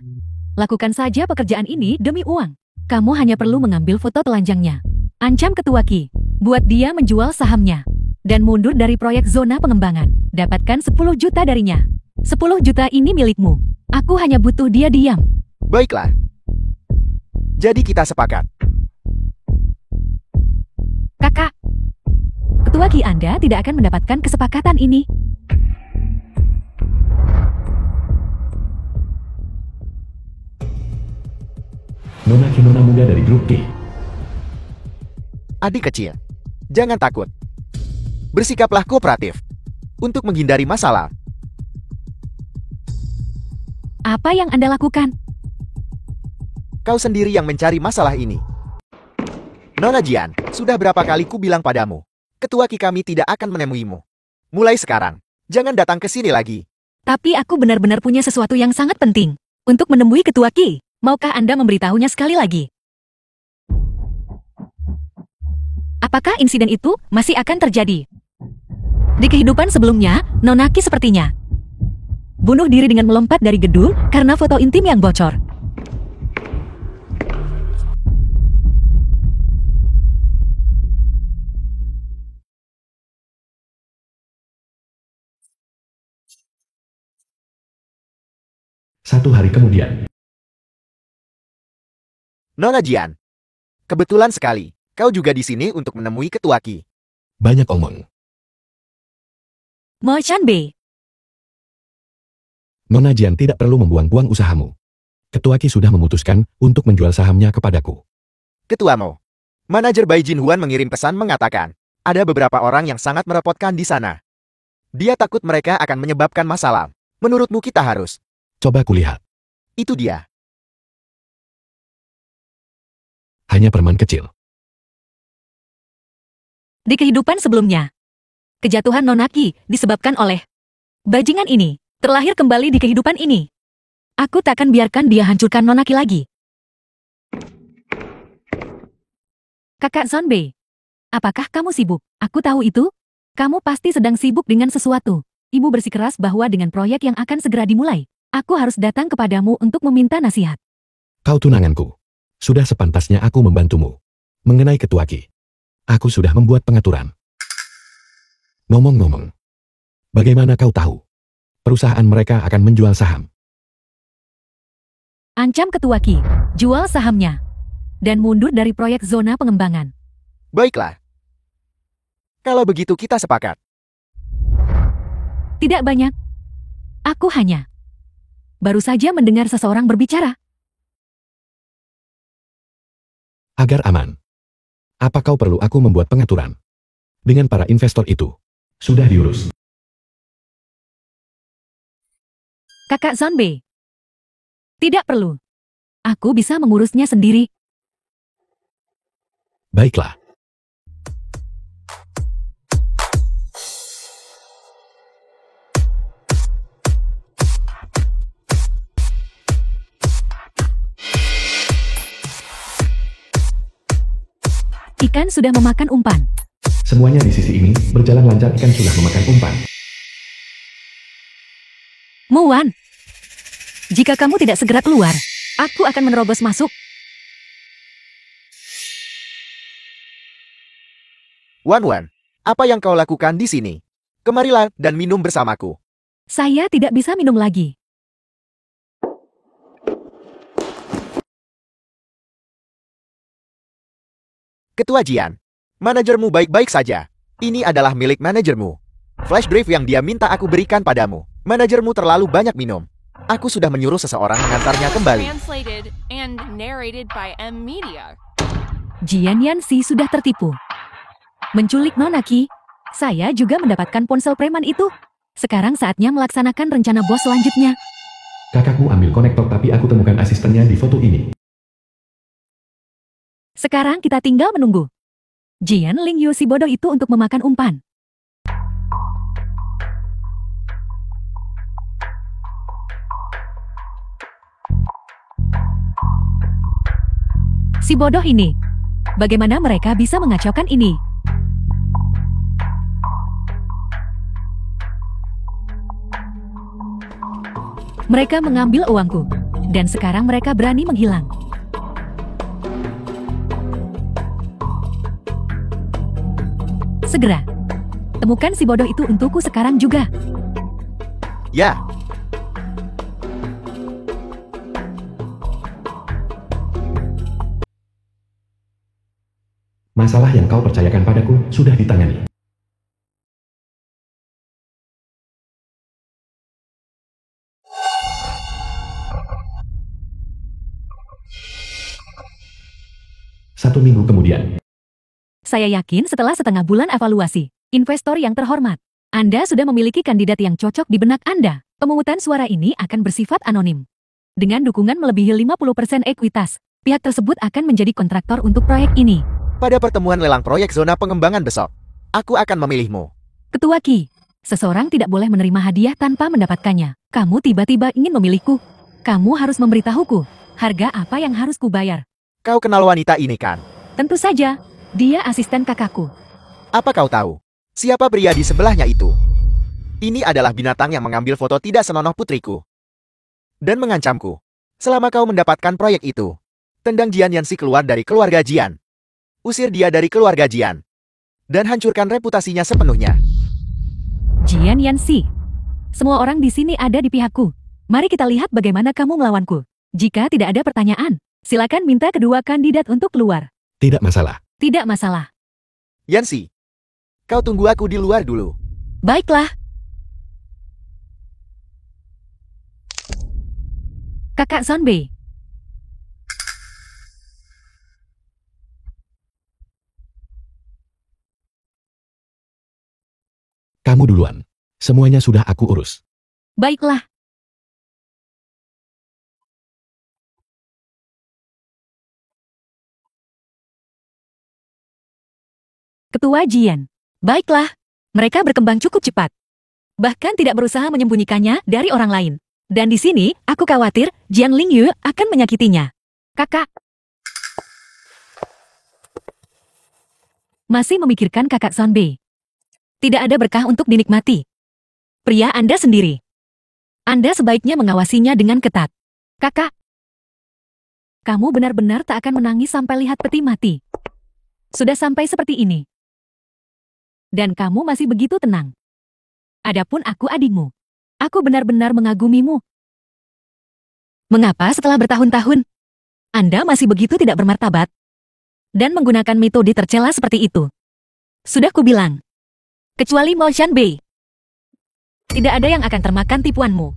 C: Lakukan saja pekerjaan ini demi uang. Kamu hanya perlu mengambil foto telanjangnya. Ancam ketua Qi. Buat dia menjual sahamnya. Dan mundur dari proyek zona pengembangan. Dapatkan 10 juta darinya. 10 juta ini milikmu. Aku hanya butuh dia diam.
A: Baiklah. Jadi kita sepakat.
C: Kakak. Ketua Qi Anda tidak akan mendapatkan kesepakatan ini.
B: Nona muda dari grup K.
A: Adik kecil, jangan takut. Bersikaplah kooperatif untuk menghindari masalah.
C: Apa yang Anda lakukan?
A: Kau sendiri yang mencari masalah ini. Nona Jian, sudah berapa kali ku bilang padamu, ketua Qi kami tidak akan menemuimu. Mulai sekarang, jangan datang ke sini lagi.
C: Tapi aku benar-benar punya sesuatu yang sangat penting. Untuk menemui ketua Qi, maukah Anda memberitahunya sekali lagi? Apakah insiden itu masih akan terjadi? Di kehidupan sebelumnya, Nona Qi sepertinya bunuh diri dengan melompat dari gedung karena foto intim yang bocor.
B: Satu hari kemudian,
A: Nona Jian, kebetulan sekali, kau juga di sini untuk menemui ketua Qi.
B: banyak omong.
C: Mo Chanbei,
B: Nona Jian tidak perlu membuang-buang usahamu. Ketua Qi sudah memutuskan untuk menjual sahamnya kepadaku.
A: Ketua Mo, manajer Bai Jinhuan mengirim pesan mengatakan, ada beberapa orang yang sangat merepotkan di sana. Dia takut mereka akan menyebabkan masalah. Menurutmu kita harus?
B: Coba kulihat.
A: Itu dia.
B: Hanya permen kecil.
C: di kehidupan sebelumnya. Kejatuhan Nona Qi disebabkan oleh bajingan ini, terlahir kembali di kehidupan ini. Aku takkan biarkan dia hancurkan Nona Qi lagi. Kakak Zonbei, apakah kamu sibuk? Aku tahu itu. Kamu pasti sedang sibuk dengan sesuatu. Ibu bersikeras bahwa dengan proyek yang akan segera dimulai, aku harus datang kepadamu untuk meminta nasihat.
B: Kau tunanganku. Sudah sepantasnya aku membantumu. Mengenai ketua Qi, aku sudah membuat pengaturan. Ngomong-ngomong, bagaimana kau tahu? Perusahaan mereka akan menjual saham.
C: Ancam ketua Qi, jual sahamnya, dan mundur dari proyek zona pengembangan.
A: Baiklah. Kalau begitu kita sepakat.
C: Tidak banyak. Aku hanya baru saja mendengar seseorang berbicara.
B: Agar aman. Apa kau perlu aku membuat pengaturan? Dengan para investor itu. Sudah diurus.
C: Kakak Zonbei. Tidak perlu. Aku bisa mengurusnya sendiri.
B: Baiklah.
C: Ikan sudah memakan umpan.
B: Semuanya di sisi ini berjalan lancar, ikan sudah memakan umpan.
C: Muwan, jika kamu tidak segera keluar, aku akan menerobos masuk.
A: Wan, apa yang kau lakukan di sini? Kemarilah dan minum bersamaku.
C: Saya tidak bisa minum lagi.
A: Ketua Jian, manajermu baik-baik saja. Ini adalah milik manajermu. Flash drive yang dia minta aku berikan padamu. Manajermu terlalu banyak minum. Aku sudah menyuruh seseorang mengantarnya kembali.
E: Translated and narrated by M Media.
C: Jian Yanxi sudah tertipu. Menculik Nona Qi. Saya juga mendapatkan ponsel preman itu. Sekarang saatnya melaksanakan rencana bos selanjutnya.
B: Kakakmu ambil konektor tapi aku temukan asistennya di foto ini.
C: Sekarang kita tinggal menunggu. Jian Lingyu si bodoh itu untuk memakan umpan. Si bodoh ini. Bagaimana mereka bisa mengacaukan ini? Mereka mengambil uangku. Dan sekarang mereka berani menghilang. Segera. Temukan si bodoh itu untukku sekarang juga.
A: Ya,
B: Masalah yang kau percayakan padaku sudah ditangani. Satu minggu kemudian.
C: Saya yakin setelah setengah bulan evaluasi, investor yang terhormat, Anda sudah memiliki kandidat yang cocok di benak Anda. Pemungutan suara ini akan bersifat anonim. Dengan dukungan melebihi 50% ekuitas, pihak tersebut akan menjadi kontraktor untuk proyek ini.
A: pada pertemuan lelang proyek zona pengembangan besok, aku akan memilihmu.
C: Ketua Qi, seseorang tidak boleh menerima hadiah tanpa mendapatkannya. Kamu tiba-tiba ingin memilihku. Kamu harus memberitahuku, harga apa yang harus kubayar.
A: Kau kenal wanita ini kan?
C: Tentu saja, dia asisten kakakku.
A: Apa kau tahu? Siapa pria di sebelahnya itu? Ini adalah binatang yang mengambil foto tidak senonoh putriku. Dan mengancamku. Selama kau mendapatkan proyek itu, tendang Jian Yanxi keluar dari keluarga Jian. Usir dia dari keluarga Jian. Dan hancurkan reputasinya sepenuhnya.
C: Jian Yanxi. Semua orang di sini ada di pihakku. Mari kita lihat bagaimana kamu melawanku. Jika tidak ada pertanyaan, silakan minta kedua kandidat untuk keluar.
B: Tidak masalah.
C: Tidak masalah.
A: Yanxi, kau tunggu aku di luar dulu.
C: Baiklah. Kakak Sonbei.
B: Kamu duluan. Semuanya sudah aku urus.
C: Baiklah. Ketua Jian. Baiklah. Mereka berkembang cukup cepat. Bahkan tidak berusaha menyembunyikannya dari orang lain. Dan di sini, aku khawatir Jiang Lingyu akan menyakitinya. Kakak. Masih memikirkan kakak Sonbei. Tidak ada berkah untuk dinikmati. Pria Anda sendiri. Anda sebaiknya mengawasinya dengan ketat. Kakak. Kamu benar-benar tak akan menangis sampai lihat peti mati. Sudah sampai seperti ini. Dan kamu masih begitu tenang. Adapun aku adikmu. Aku benar-benar mengagumimu. Mengapa setelah bertahun-tahun, Anda masih begitu tidak bermartabat? Dan menggunakan metode tercela seperti itu. Sudah kubilang. Kecuali Mo Shanbei. Tidak ada yang akan termakan tipuanmu.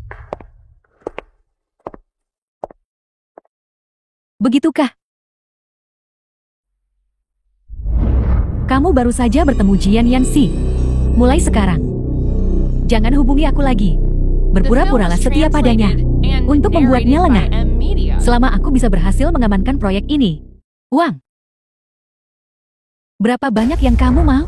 C: Begitukah? Kamu baru saja bertemu Jian Yanxi. Mulai sekarang, jangan hubungi aku lagi. Berpura-puralah setia padanya untuk membuatnya lengah. Selama aku bisa berhasil mengamankan proyek ini. Uang. Berapa banyak yang kamu mau?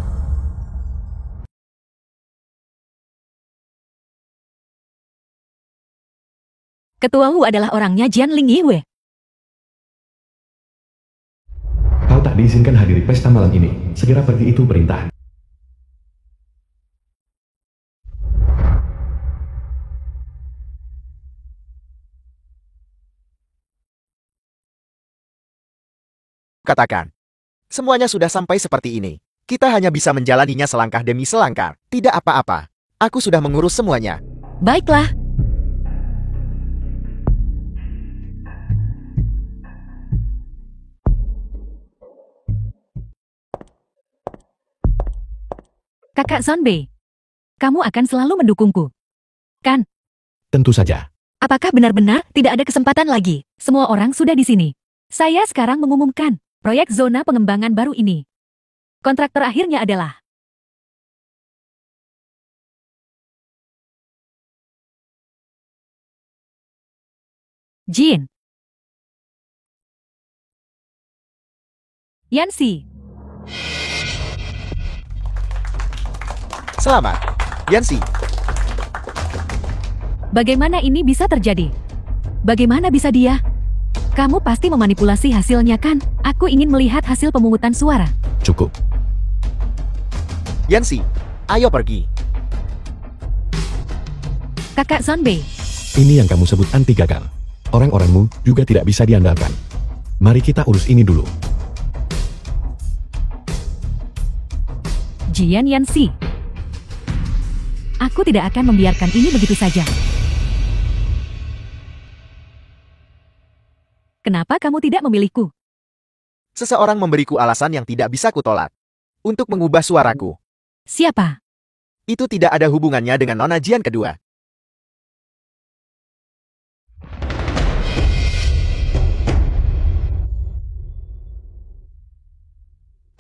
C: Ketua Wu adalah orangnya Jian Lingyi.
B: Kau tak tak diizinkan hadiri pesta malam ini. Segera pergi, itu perintah.
A: Katakan. Semuanya sudah sampai seperti ini. Kita hanya bisa menjalaninya selangkah demi selangkah. Tidak apa-apa. Aku sudah mengurus semuanya.
C: Baiklah. Kakak Zonbei, kamu akan selalu mendukungku, kan?
B: Tentu saja.
C: Apakah benar-benar tidak ada kesempatan lagi? Semua orang sudah di sini. Saya sekarang mengumumkan proyek zona pengembangan baru ini. Kontrak terakhirnya adalah Jin Yancy.
A: Selamat, Yancy.
C: Bagaimana ini bisa terjadi? Bagaimana bisa dia? Kamu pasti memanipulasi hasilnya, kan? Aku ingin melihat hasil pemungutan suara.
B: Cukup.
A: Yancy, ayo pergi.
C: Kakak Zonbei,
B: Ini yang kamu sebut anti gagal. Orang-orangmu juga tidak bisa diandalkan. Mari kita urus ini dulu.
C: Jian Yancy. Aku tidak akan membiarkan ini begitu saja. Kenapa kamu tidak memilihku?
A: Seseorang memberiku alasan yang tidak bisa kutolak. Untuk mengubah suaraku.
C: Siapa?
A: Itu tidak ada hubungannya dengan Nona Jian kedua.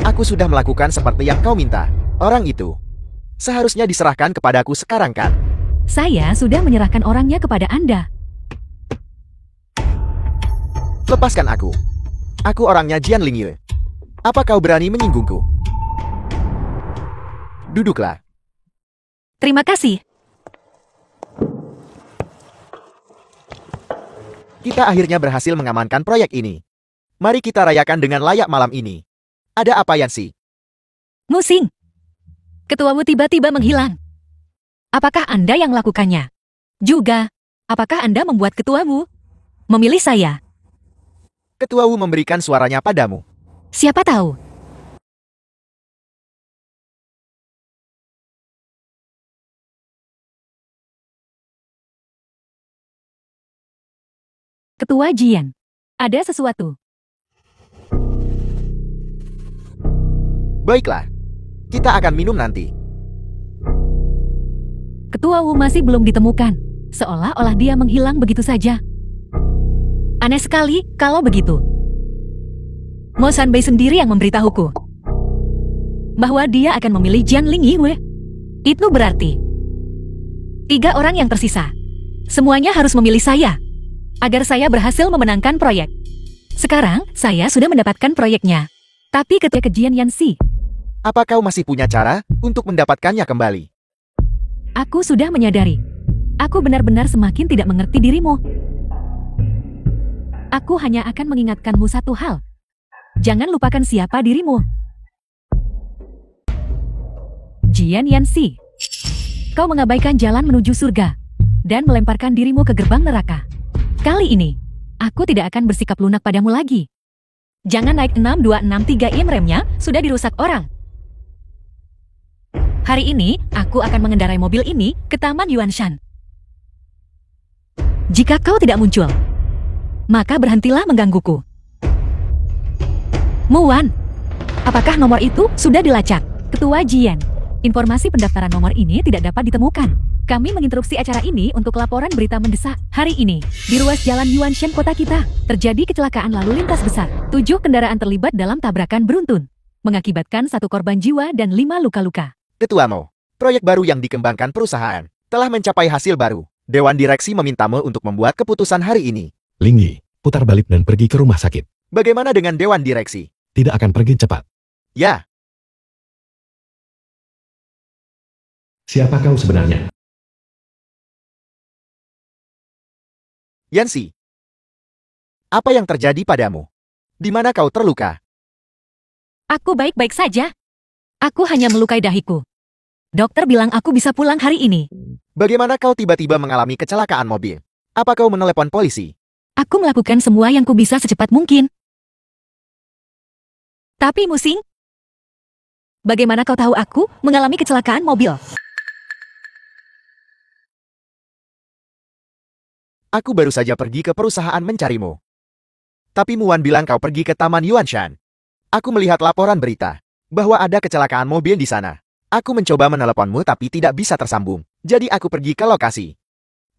A: Aku sudah melakukan seperti yang kau minta. Orang itu seharusnya diserahkan kepadaku sekarang, kan?
C: Saya sudah menyerahkan orangnya kepada Anda.
A: Lepaskan aku. Aku orangnya Jian Lingyue. Apa kau berani menyinggungku? Duduklah.
C: Terima kasih.
A: Kita akhirnya berhasil mengamankan proyek ini. Mari kita rayakan dengan layak malam ini. Ada apa, Yancy?
C: Musing. Ketuamu tiba-tiba menghilang. Apakah Anda yang melakukannya? Juga, apakah Anda membuat ketuamu memilih saya?
A: Ketua Wu memberikan suaranya padamu.
C: Siapa tahu? Ketua Jian, ada sesuatu.
A: Baiklah. Kita akan minum nanti.
C: Ketua Wu masih belum ditemukan. Seolah-olah dia menghilang begitu saja. Aneh sekali kalau begitu. Mo Sanbei sendiri yang memberitahuku bahwa dia akan memilih Jian Lingyue. Itu berarti 3 orang yang tersisa. Semuanya harus memilih saya agar saya berhasil memenangkan proyek. Sekarang saya sudah mendapatkan proyeknya. Tapi ketika Jian Yancy,
A: Apa kau masih punya cara untuk mendapatkannya kembali?
C: aku sudah menyadari. Aku benar-benar semakin tidak mengerti dirimu. Aku hanya akan mengingatkanmu satu hal. Jangan lupakan siapa dirimu. Jian Yancy, kau mengabaikan jalan menuju surga dan melemparkan dirimu ke gerbang neraka. Kali ini, aku tidak akan bersikap lunak padamu lagi. Jangan naik 6263 in remnya, sudah dirusak orang. Hari ini, aku akan mengendarai mobil ini ke Taman Yuanshan. Jika kau tidak muncul, maka berhentilah menggangguku. Muwan, apakah nomor itu sudah dilacak? Ketua Jian, informasi pendaftaran nomor ini tidak dapat ditemukan. Kami menginterupsi acara ini untuk laporan berita mendesak. Hari ini, di ruas jalan Yuanshan kota kita, terjadi kecelakaan lalu lintas besar. 7 kendaraan terlibat dalam tabrakan beruntun, mengakibatkan 1 korban jiwa dan 5 luka-luka.
A: Ketua Mo, proyek baru yang dikembangkan perusahaan telah mencapai hasil baru. Dewan Direksi memintamu untuk membuat keputusan hari ini.
B: Lingyi, putar balik dan pergi ke rumah sakit.
A: Bagaimana dengan Dewan Direksi?
B: Tidak akan pergi cepat.
A: Ya,
B: Siapa kau sebenarnya?
A: Yancy. Apa yang terjadi padamu? Di mana kau terluka?
C: Aku baik-baik saja. Aku hanya melukai dahiku. Dokter bilang aku bisa pulang hari ini.
A: Bagaimana kau tiba-tiba mengalami kecelakaan mobil? Apa kau menelepon polisi?
C: Aku melakukan semua yang ku bisa secepat mungkin. Tapi Musing, bagaimana kau tahu aku mengalami kecelakaan mobil?
A: Aku baru saja pergi ke perusahaan mencarimu. Tapi Muan bilang kau pergi ke Taman Yuanshan. Aku melihat laporan berita bahwa ada kecelakaan mobil di sana. Aku mencoba meneleponmu tapi tidak bisa tersambung. Jadi aku pergi ke lokasi.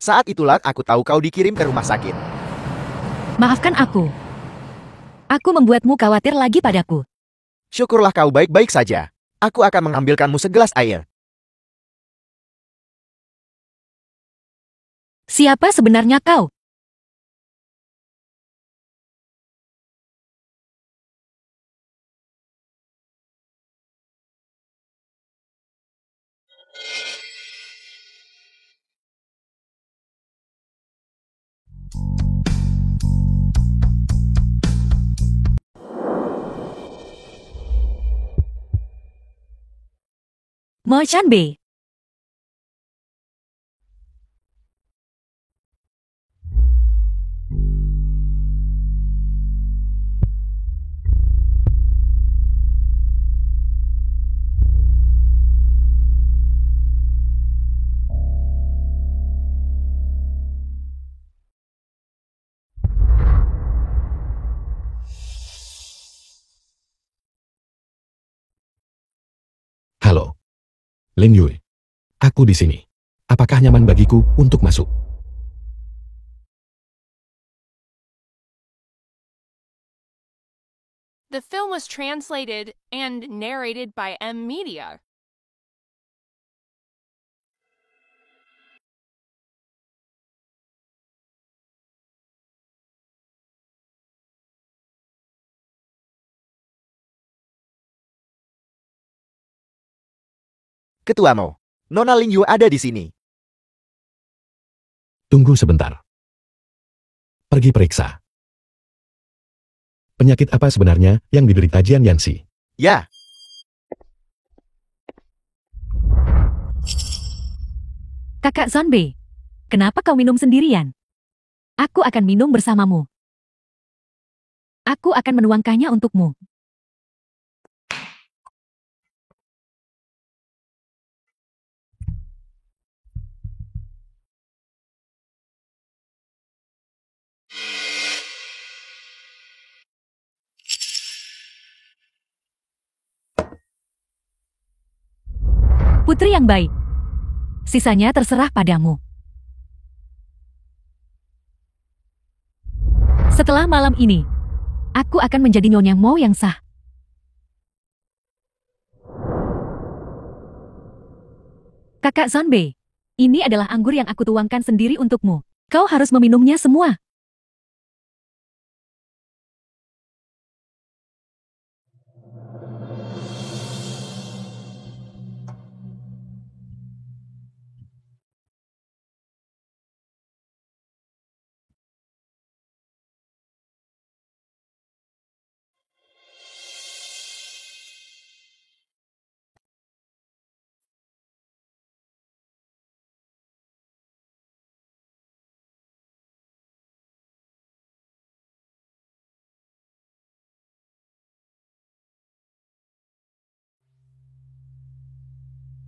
A: Saat itulah aku tahu kau dikirim ke rumah sakit.
C: Maafkan aku. Aku membuatmu khawatir lagi padaku.
A: Syukurlah kau baik-baik saja. Aku akan mengambilkanmu segelas air.
C: Siapa sebenarnya kau? Mo Chanbei.
B: Halo. Lin Yue. Aku di sini. Apakah nyaman bagiku untuk masuk?
E: The film was translated and narrated by M Media.
A: Ketuamu, Nona Lin Yu ada di sini.
B: Tunggu sebentar. Pergi periksa. Penyakit apa sebenarnya yang diderita Jian Yanxi?
A: Ya,
C: Kakak Zonbei, kenapa kau minum sendirian? Aku akan minum bersamamu. Aku akan menuangkannya untukmu. Putri yang baik. Sisanya terserah padamu. Setelah malam ini, aku akan menjadi Nyonya Mo yang sah. Kakak Zonbei, ini adalah anggur yang aku tuangkan sendiri untukmu. Kau harus meminumnya semua.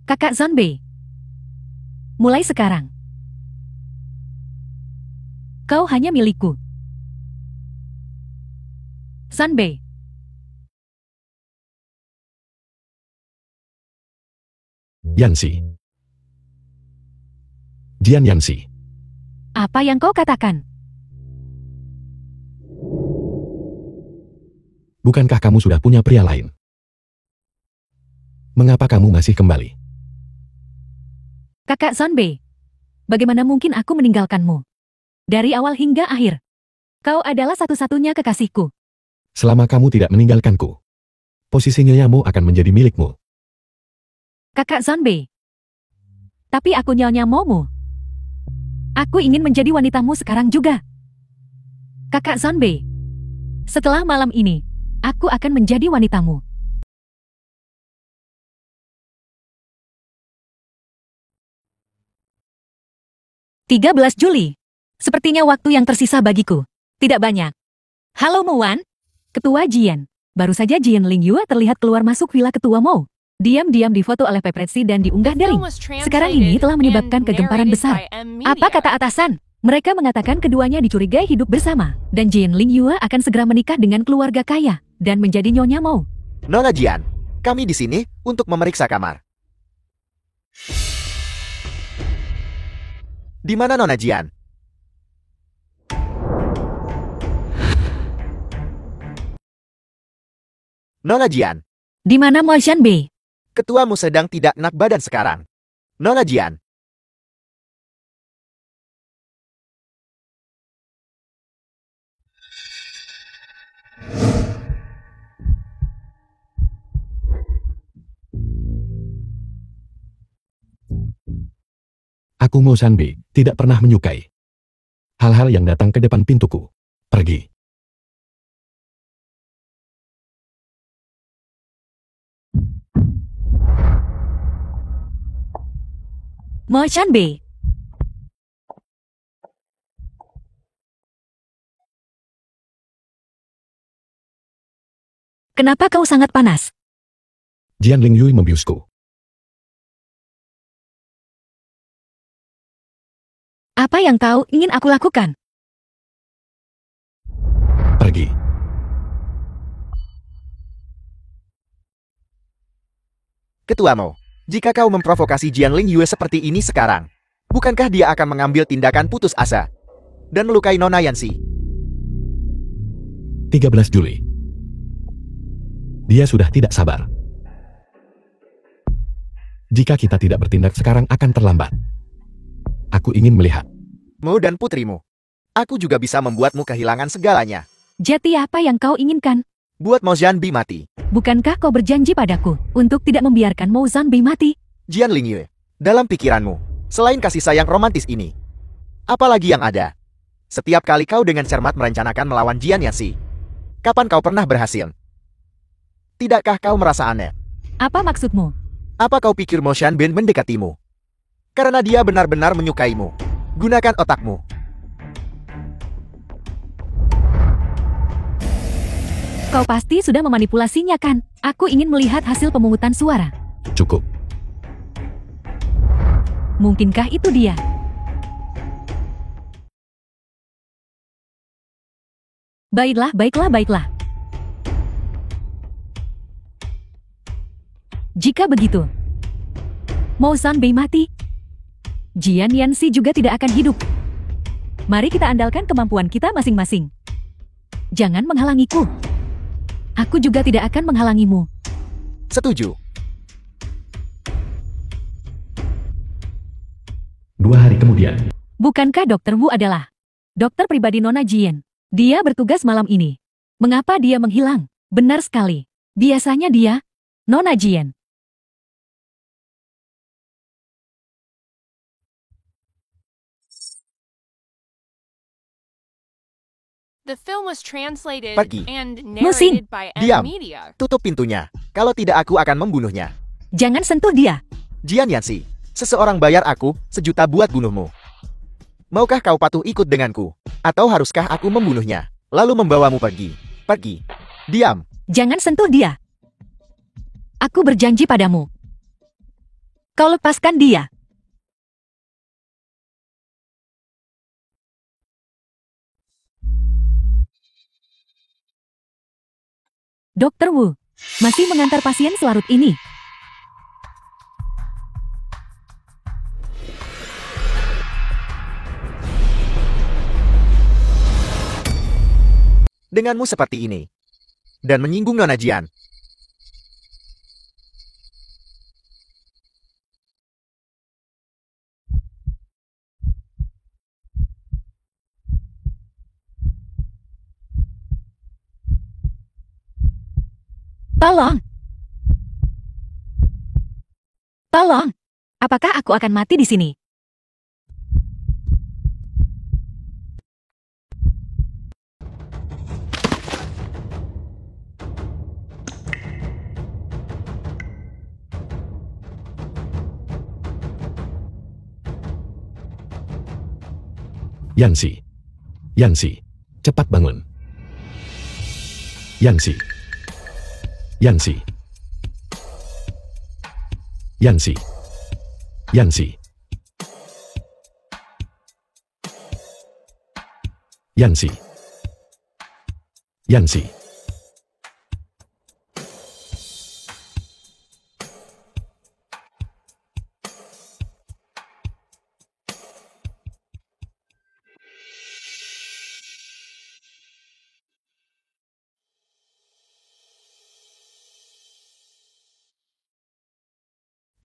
C: Kakak Zonbei, mulai sekarang, kau hanya milikku. Zonbei,
B: Yanxi. Jian Yanxi.
C: apa yang kau katakan?
B: Bukankah kamu sudah punya pria lain? Mengapa kamu masih kembali?
C: Kakak Zonbei, bagaimana mungkin aku meninggalkanmu? Dari awal hingga akhir, kau adalah satu-satunya kekasihku.
B: Selama kamu tidak meninggalkanku, posisi Nyonya akan menjadi milikmu.
C: Kakak Zonbei, tapi aku Nyonya Momo. Aku ingin menjadi wanitamu sekarang juga. Kakak Zonbei, setelah malam ini, aku akan menjadi wanitamu. 13 Juli. Sepertinya waktu yang tersisa bagiku. Tidak banyak. Halo Mowan. Ketua Jian. Baru saja Jian Lingyue terlihat keluar masuk villa Ketua Mo. Diam-diam difoto oleh paparazzi dan diunggah daring. Sekarang ini telah menyebabkan kegemparan besar. Apa kata atasan? Mereka mengatakan keduanya dicurigai hidup bersama. Dan Jian Lingyue akan segera menikah dengan keluarga kaya. Dan menjadi Nyonya Mo.
A: Nona Jian, kami di sini untuk memeriksa kamar. Di mana Nona Jian? Nona Jian,
C: Di mana Mo Shanbei?
A: ketuamu sedang tidak enak badan sekarang. Nona Jian,
B: Aku Mo Shanbei tidak pernah menyukai hal-hal yang datang ke depan pintuku. Pergi.
C: Mo Shanbei. Kenapa kau sangat panas?
B: Jian Lingyue membiusku.
C: Apa yang kau ingin aku lakukan?
B: Pergi.
A: ketuamu, jika kau memprovokasi Jian Lingyue seperti ini sekarang, bukankah dia akan mengambil tindakan putus asa dan melukai Nona Yanxi?
B: 13 Juli. Dia sudah tidak sabar. Jika kita tidak bertindak sekarang akan terlambat. Aku ingin melihat.
A: Mu dan putrimu. Aku juga bisa membuatmu kehilangan segalanya.
C: Jadi apa yang kau inginkan?
A: Buat Mo Zhanbi mati.
C: Bukankah kau berjanji padaku untuk tidak membiarkan Mo Zhanbei mati?
A: Jian Lingyue, dalam pikiranmu, selain kasih sayang romantis ini, apalagi yang ada? Setiap kali kau dengan cermat merencanakan melawan Jian Yanxi, kapan kau pernah berhasil? Tidakkah kau merasa aneh?
C: Apa maksudmu?
A: Apa kau pikir Mo Shanbei mendekatimu? Karena dia benar-benar menyukaimu. Gunakan otakmu.
C: Kau pasti sudah memanipulasinya kan? Aku ingin melihat hasil pemungutan suara.
B: Cukup.
C: Mungkinkah itu dia? Baiklah, baiklah, baiklah. Jika begitu, Mo Zhanbei mati, Jian Yanxi juga tidak akan hidup. Mari kita andalkan kemampuan kita masing-masing. Jangan menghalangiku. Aku juga tidak akan menghalangimu.
A: Setuju.
B: 2 hari kemudian.
C: Bukankah Dr. Wu adalah dokter pribadi Nona Jian? Dia bertugas malam ini. Mengapa dia menghilang? Benar sekali. Biasanya dia, Nona Jian.
E: The film was translated
A: Pergi.
E: and
C: Musin.
E: narrated by
A: Diam.
E: M-Media.
A: Tutup pintunya. Kalau tidak aku akan membunuhnya.
C: Jangan sentuh dia.
A: Jian Yanxi, seseorang bayar aku 1 juta buat bunuhmu. Maukah kau patuh ikut denganku? Atau haruskah aku membunuhnya, lalu membawamu pergi? Pergi. Diam.
C: Jangan sentuh dia. Aku berjanji padamu. Kau lepaskan dia. Dr. Wu masih mengantar pasien selarut ini.
A: Denganmu seperti ini. Dan menyinggung Nona Jian.
C: Tolong. Tolong. Apakah aku akan mati di sini?
B: Yanxi. Yanxi. Cepat bangun. Yanxi. Yanxi. Yanxi. Yanxi. Yanxi. Yanxi.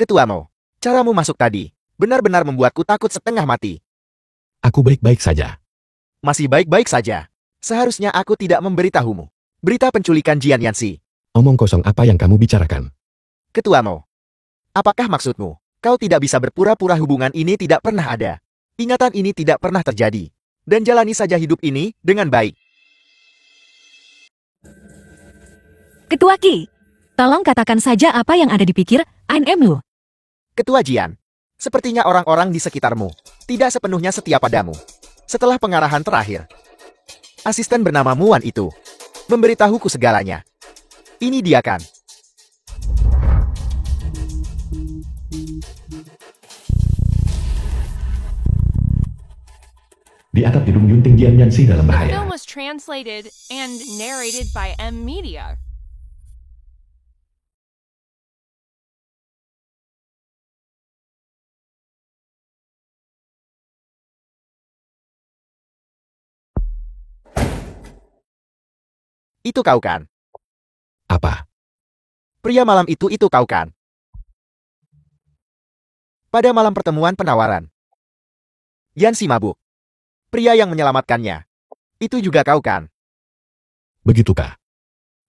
A: Ketuamu, caramu masuk tadi benar-benar membuatku takut setengah mati.
B: Aku baik-baik saja.
A: Masih baik-baik saja. Seharusnya aku tidak memberitahumu. Berita penculikan Jian Yanxi.
B: Omong kosong apa yang kamu bicarakan?
A: Ketuamu, apakah maksudmu? Kau tidak bisa berpura-pura hubungan ini tidak pernah ada. Ingatan ini tidak pernah terjadi. Dan jalani saja hidup ini dengan baik.
C: Ketua Qi, tolong katakan saja apa yang ada di pikir Lu.
A: Ketua Jian, sepertinya orang-orang di sekitarmu tidak sepenuhnya setia padamu. Setelah pengarahan terakhir, asisten bernama Muan itu memberitahuku segalanya. Ini dia kan?
B: Di atap gedung Yunting Jian Yanxi dalam
E: The
B: bahaya.
E: film was translated and narrated by M Media.
A: Itu kau kan?
B: Apa?
A: Pria malam itu kau kan? Pada malam pertemuan penawaran, Yanxi mabuk. Pria yang menyelamatkannya. Itu juga kau kan?
B: Begitukah?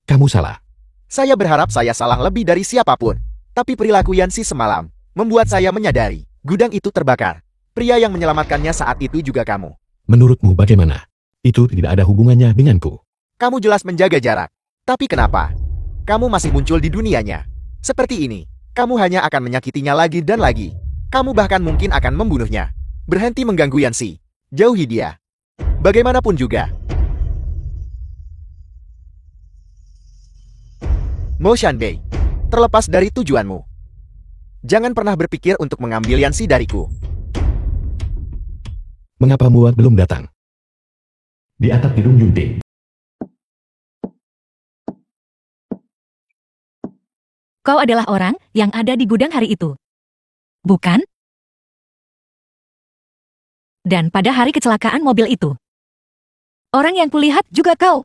B: Kamu salah.
A: Saya berharap saya salah lebih dari siapapun. Tapi perilaku Yanxi semalam membuat saya menyadari gudang itu terbakar. Pria yang menyelamatkannya saat itu juga kamu.
B: Menurutmu bagaimana? Itu tidak ada hubungannya denganku.
A: Kamu jelas menjaga jarak. Tapi kenapa? Kamu masih muncul di dunianya. Seperti ini, kamu hanya akan menyakitinya lagi dan lagi. Kamu bahkan mungkin akan membunuhnya. Berhenti mengganggu Yanxi. Jauhi dia. Bagaimanapun juga. Mo Shanbei, terlepas dari tujuanmu, jangan pernah berpikir untuk mengambil Yanxi dariku.
B: Mengapa Muat belum datang? Di atap gedung Yunting.
C: Kau adalah orang yang ada di gudang hari itu. Bukan? Dan pada hari kecelakaan mobil itu. Orang yang kulihat juga kau.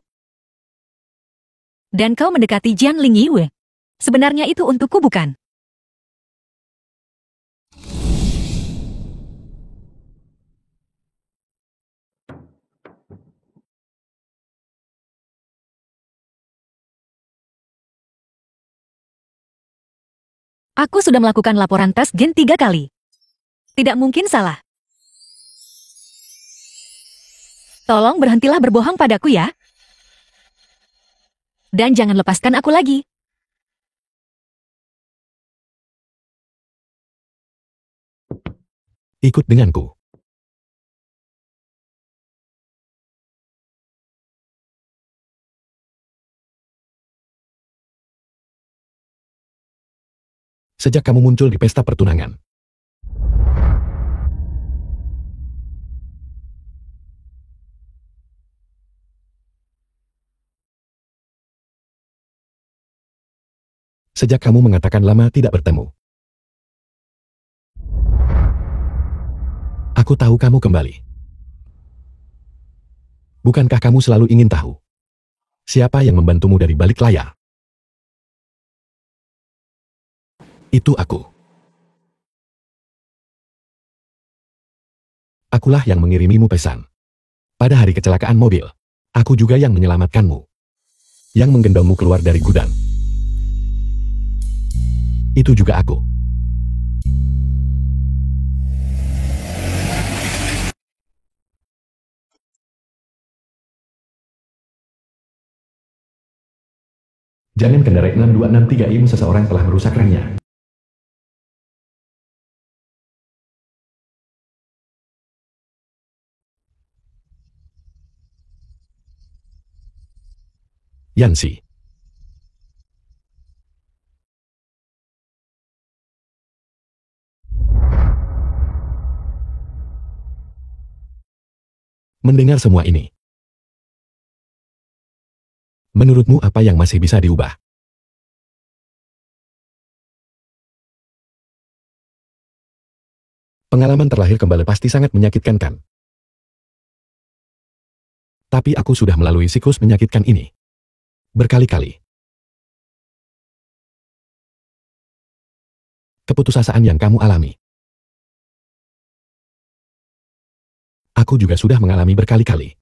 C: Dan kau mendekati Jian Lingyue. Sebenarnya itu untukku bukan? Aku sudah melakukan laporan tes gen 3 kali. Tidak mungkin salah. Tolong berhentilah berbohong padaku ya. Dan jangan lepaskan aku lagi.
B: Ikut denganku. Sejak kamu muncul di pesta pertunangan. Sejak kamu mengatakan lama tidak bertemu. Aku tahu kamu kembali. Bukankah kamu selalu ingin tahu siapa yang membantumu dari balik layar? Itu aku. Akulah yang mengirimimu pesan. Pada hari kecelakaan mobil, aku juga yang menyelamatkanmu. Yang menggendongmu keluar dari gudang. Itu juga aku. Jangan kendarai 6263 IM seseorang telah merusak remnya. Yanxi. Mendengar semua ini, menurutmu apa yang masih bisa diubah? Pengalaman terlahir kembali pasti sangat menyakitkan kan? Tapi aku sudah melalui siklus menyakitkan ini berkali-kali. Keputusasaan yang kamu alami, aku juga sudah mengalami berkali-kali.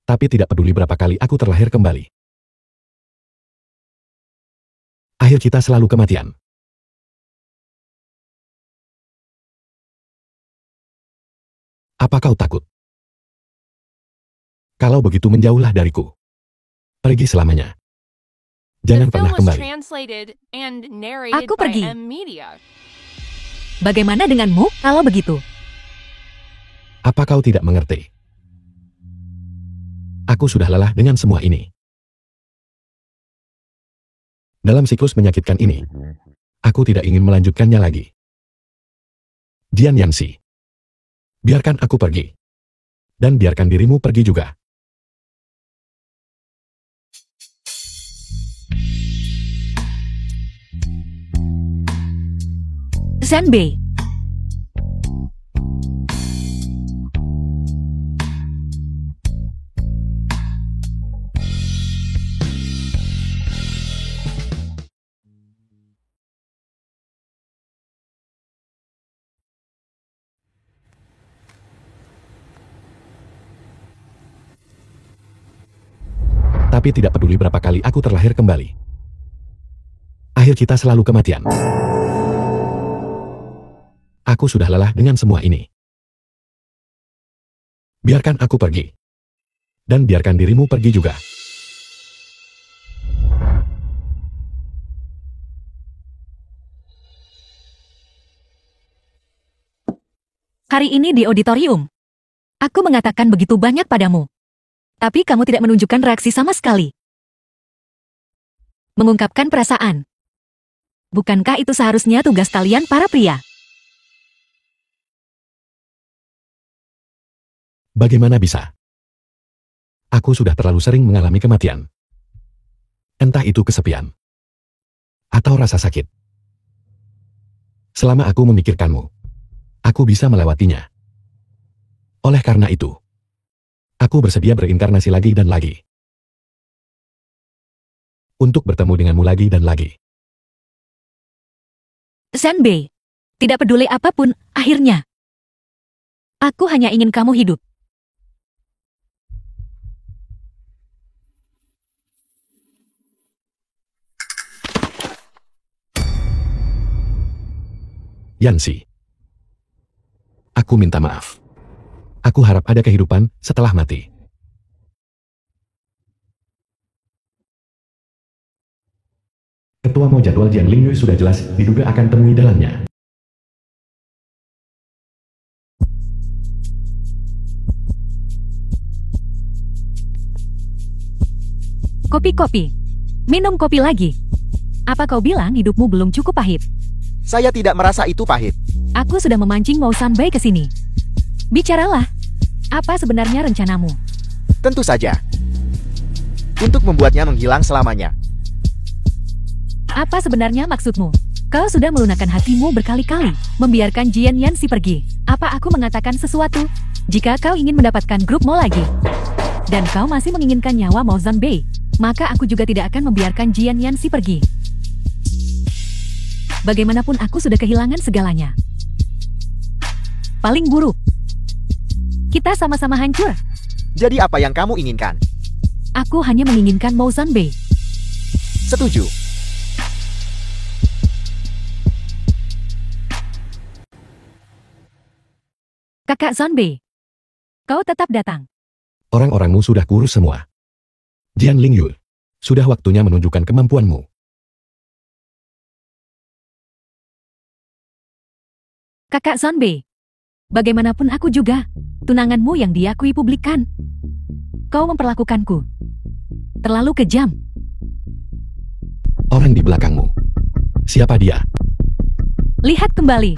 B: Tapi tidak peduli berapa kali aku terlahir kembali, akhir kita selalu kematian. Apa kau takut? Kalau begitu menjauhlah dariku. Pergi selamanya. Jangan
E: The
B: pernah
E: film was
B: kembali.
E: translated and narrated
C: Aku
E: by
C: pergi.
E: M Media.
C: Bagaimana denganmu kalau begitu?
B: Apa kau tidak mengerti? Aku sudah lelah dengan semua ini. Dalam siklus menyakitkan ini, aku tidak ingin melanjutkannya lagi. Jian Yanxi, biarkan aku pergi. Dan biarkan dirimu pergi juga.
C: Zanbei.
B: Tapi tidak peduli berapa kali aku terlahir kembali, akhir kita selalu kematian. Aku sudah lelah dengan semua ini. Biarkan aku pergi. Dan biarkan dirimu pergi juga.
C: Hari ini di auditorium, aku mengatakan begitu banyak padamu. Tapi kamu tidak menunjukkan reaksi sama sekali. Mengungkapkan perasaan. Bukankah itu seharusnya tugas kalian para pria?
B: Bagaimana bisa? Aku sudah terlalu sering mengalami kematian. Entah itu kesepian atau rasa sakit. Selama aku memikirkanmu, aku bisa melewatinya. Oleh karena itu, aku bersedia berinkarnasi lagi dan lagi. Untuk bertemu denganmu lagi dan lagi.
C: Zanbei, tidak peduli apapun, akhirnya. Aku hanya ingin kamu hidup.
B: Yanxi, aku minta maaf. Aku harap ada kehidupan setelah mati. Ketua mau jadwal Jian Lingyue sudah jelas, diduga akan temui dalamnya.
C: Kopi-kopi. Minum kopi lagi. Apa kau bilang hidupmu belum cukup pahit?
A: Saya tidak merasa itu pahit.
C: Aku sudah memancing Mo Sanbai ke sini. Bicaralah. Apa sebenarnya rencanamu?
A: Tentu saja. Untuk membuatnya menghilang selamanya.
C: Apa sebenarnya maksudmu? Kau sudah melunakkan hatimu berkali-kali, membiarkan Jian Yanxi pergi. Apa aku mengatakan sesuatu? Jika kau ingin mendapatkan grup Mo lagi, dan kau masih menginginkan nyawa Mo Zanbei, maka aku juga tidak akan membiarkan Jian Yanxi pergi. Bagaimanapun aku sudah kehilangan segalanya. Paling buruk, kita sama-sama hancur.
A: Jadi apa yang kamu inginkan?
C: Aku hanya menginginkan Mo Zanbei.
A: Setuju.
C: Kakak Zanbei, kau tetap datang.
B: Orang-orangmu sudah kurus semua. Jian Lingyue, sudah waktunya menunjukkan kemampuanmu.
C: Kakak Zanbei, Bagaimanapun aku juga, tunanganmu yang diakui publikan. Kau memperlakukanku terlalu kejam.
B: Orang di belakangmu. Siapa dia?
C: Lihat kembali.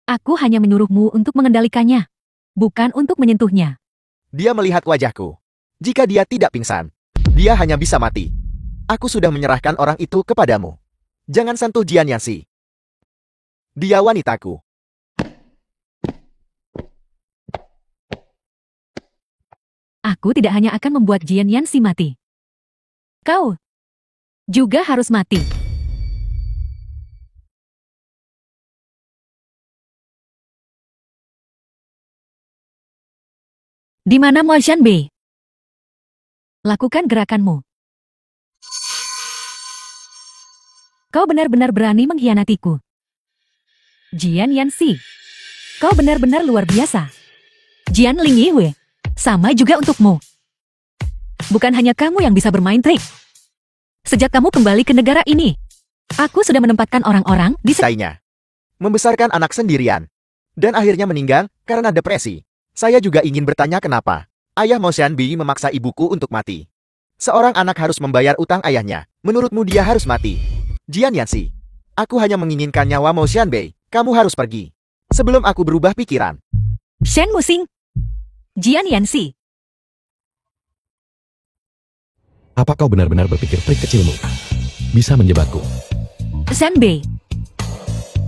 C: Aku hanya menyuruhmu untuk mengendalikannya, bukan untuk menyentuhnya.
A: Dia melihat wajahku. Jika dia tidak pingsan, dia hanya bisa mati. Aku sudah menyerahkan orang itu kepadamu. Jangan sentuh Jian Yanxi. Dia wanitaku.
C: Aku tidak hanya akan membuat Jian Yanxi mati. Kau juga harus mati. Di mana Mo Shanbei? Lakukan gerakanmu. Kau benar-benar berani mengkhianatiku. Jian Yanxi, kau benar-benar luar biasa. Jian Lingyue, sama juga untukmu. Bukan hanya kamu yang bisa bermain trik. Sejak kamu kembali ke negara ini, aku sudah menempatkan orang-orang di
A: Saya membesarkan anak sendirian. Dan akhirnya meninggal karena depresi. Saya juga ingin bertanya kenapa ayah Mo Shanbei memaksa ibuku untuk mati. Seorang anak harus membayar utang ayahnya. Menurutmu dia harus mati? Jian Yanxi, aku hanya menginginkan nyawa Mo Shanbei. Kamu harus pergi. Sebelum aku berubah pikiran.
C: Shen Musing. Jian Yanxi.
B: Apa kau benar-benar berpikir trik kecilmu bisa menjebakku?
C: Shanbei.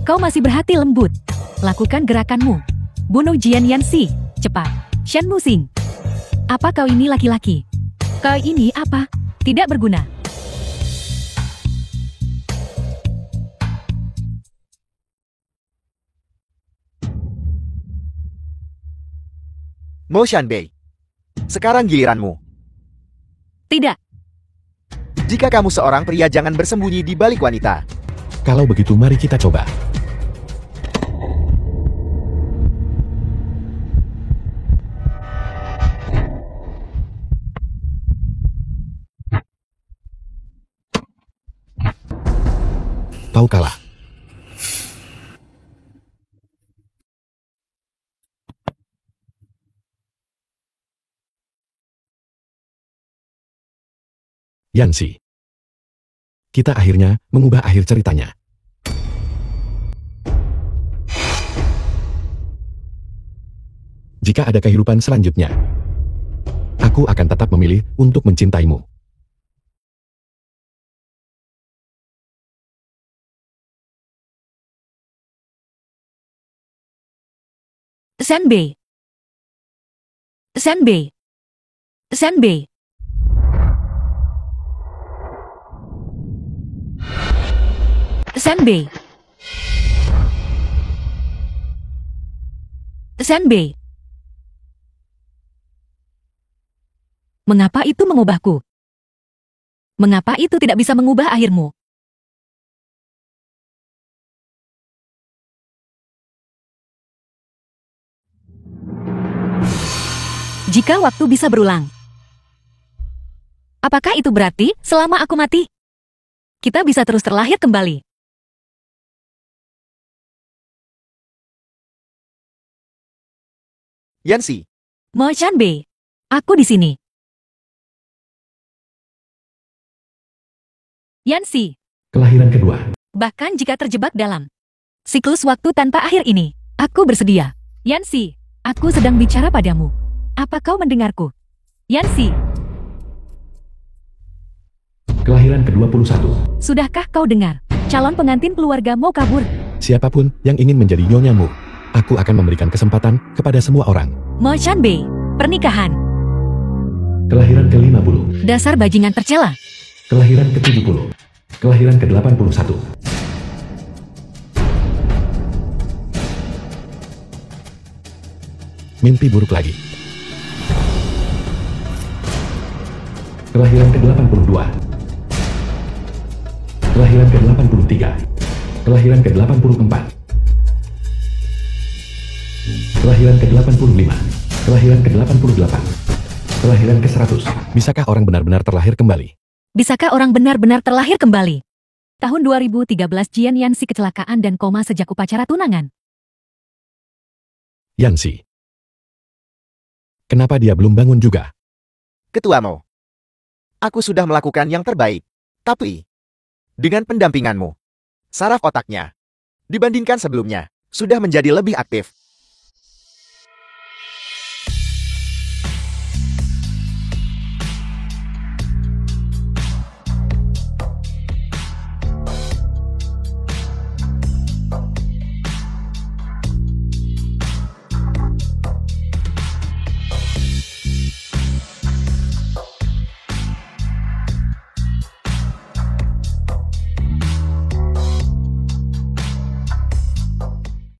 C: Kau masih berhati lembut. Lakukan gerakanmu. Bunuh Jian Yanxi. Cepat. Shen Musing. Apa kau ini laki-laki? Kau ini apa? Tidak berguna.
A: Mo Shanbei, sekarang giliranmu.
C: Tidak.
A: Jika kamu seorang pria jangan bersembunyi di balik wanita.
B: Kalau begitu mari kita coba. Kau kalah. Yanxi. Kita akhirnya mengubah akhir ceritanya. Jika ada kehidupan selanjutnya, aku akan tetap memilih untuk mencintaimu.
C: Shanbei. Shanbei. Shanbei. Shanbei. Shanbei. Mengapa itu mengubahku? Mengapa itu tidak bisa mengubah akhirmu? Jika waktu bisa berulang, apakah itu berarti selama aku mati, kita bisa terus terlahir kembali?
A: Yanxi,
C: Mo Shanbei, aku di sini. Yanxi,
B: Kelahiran kedua.
C: bahkan jika terjebak dalam siklus waktu tanpa akhir ini, aku bersedia. Yanxi, aku sedang bicara padamu. Apa kau mendengarku? Yanxi,
B: Kelahiran ke-21.
C: sudahkah kau dengar? Calon pengantin keluarga mau kabur.
B: Siapapun yang ingin menjadi nyonyamu, aku akan memberikan kesempatan kepada semua orang.
C: Mo Shanbei, pernikahan.
B: Kelahiran ke-50.
C: Dasar bajingan tercela.
B: Kelahiran ke-70. Kelahiran ke-81. Mimpi buruk lagi. Kelahiran ke-82. Kelahiran ke-83. Kelahiran ke-84. Kelahiran ke-85. Kelahiran ke-88. Kelahiran ke-100. Bisakah orang benar-benar terlahir kembali?
C: Bisakah orang benar-benar terlahir kembali? Tahun 2013 Jian Yanxi kecelakaan dan koma sejak upacara tunangan.
B: Yanxi. Kenapa dia belum bangun juga?
A: Ketua Mo. Aku sudah melakukan yang terbaik. Tapi, dengan pendampinganmu, saraf otaknya, dibandingkan sebelumnya, sudah menjadi lebih aktif.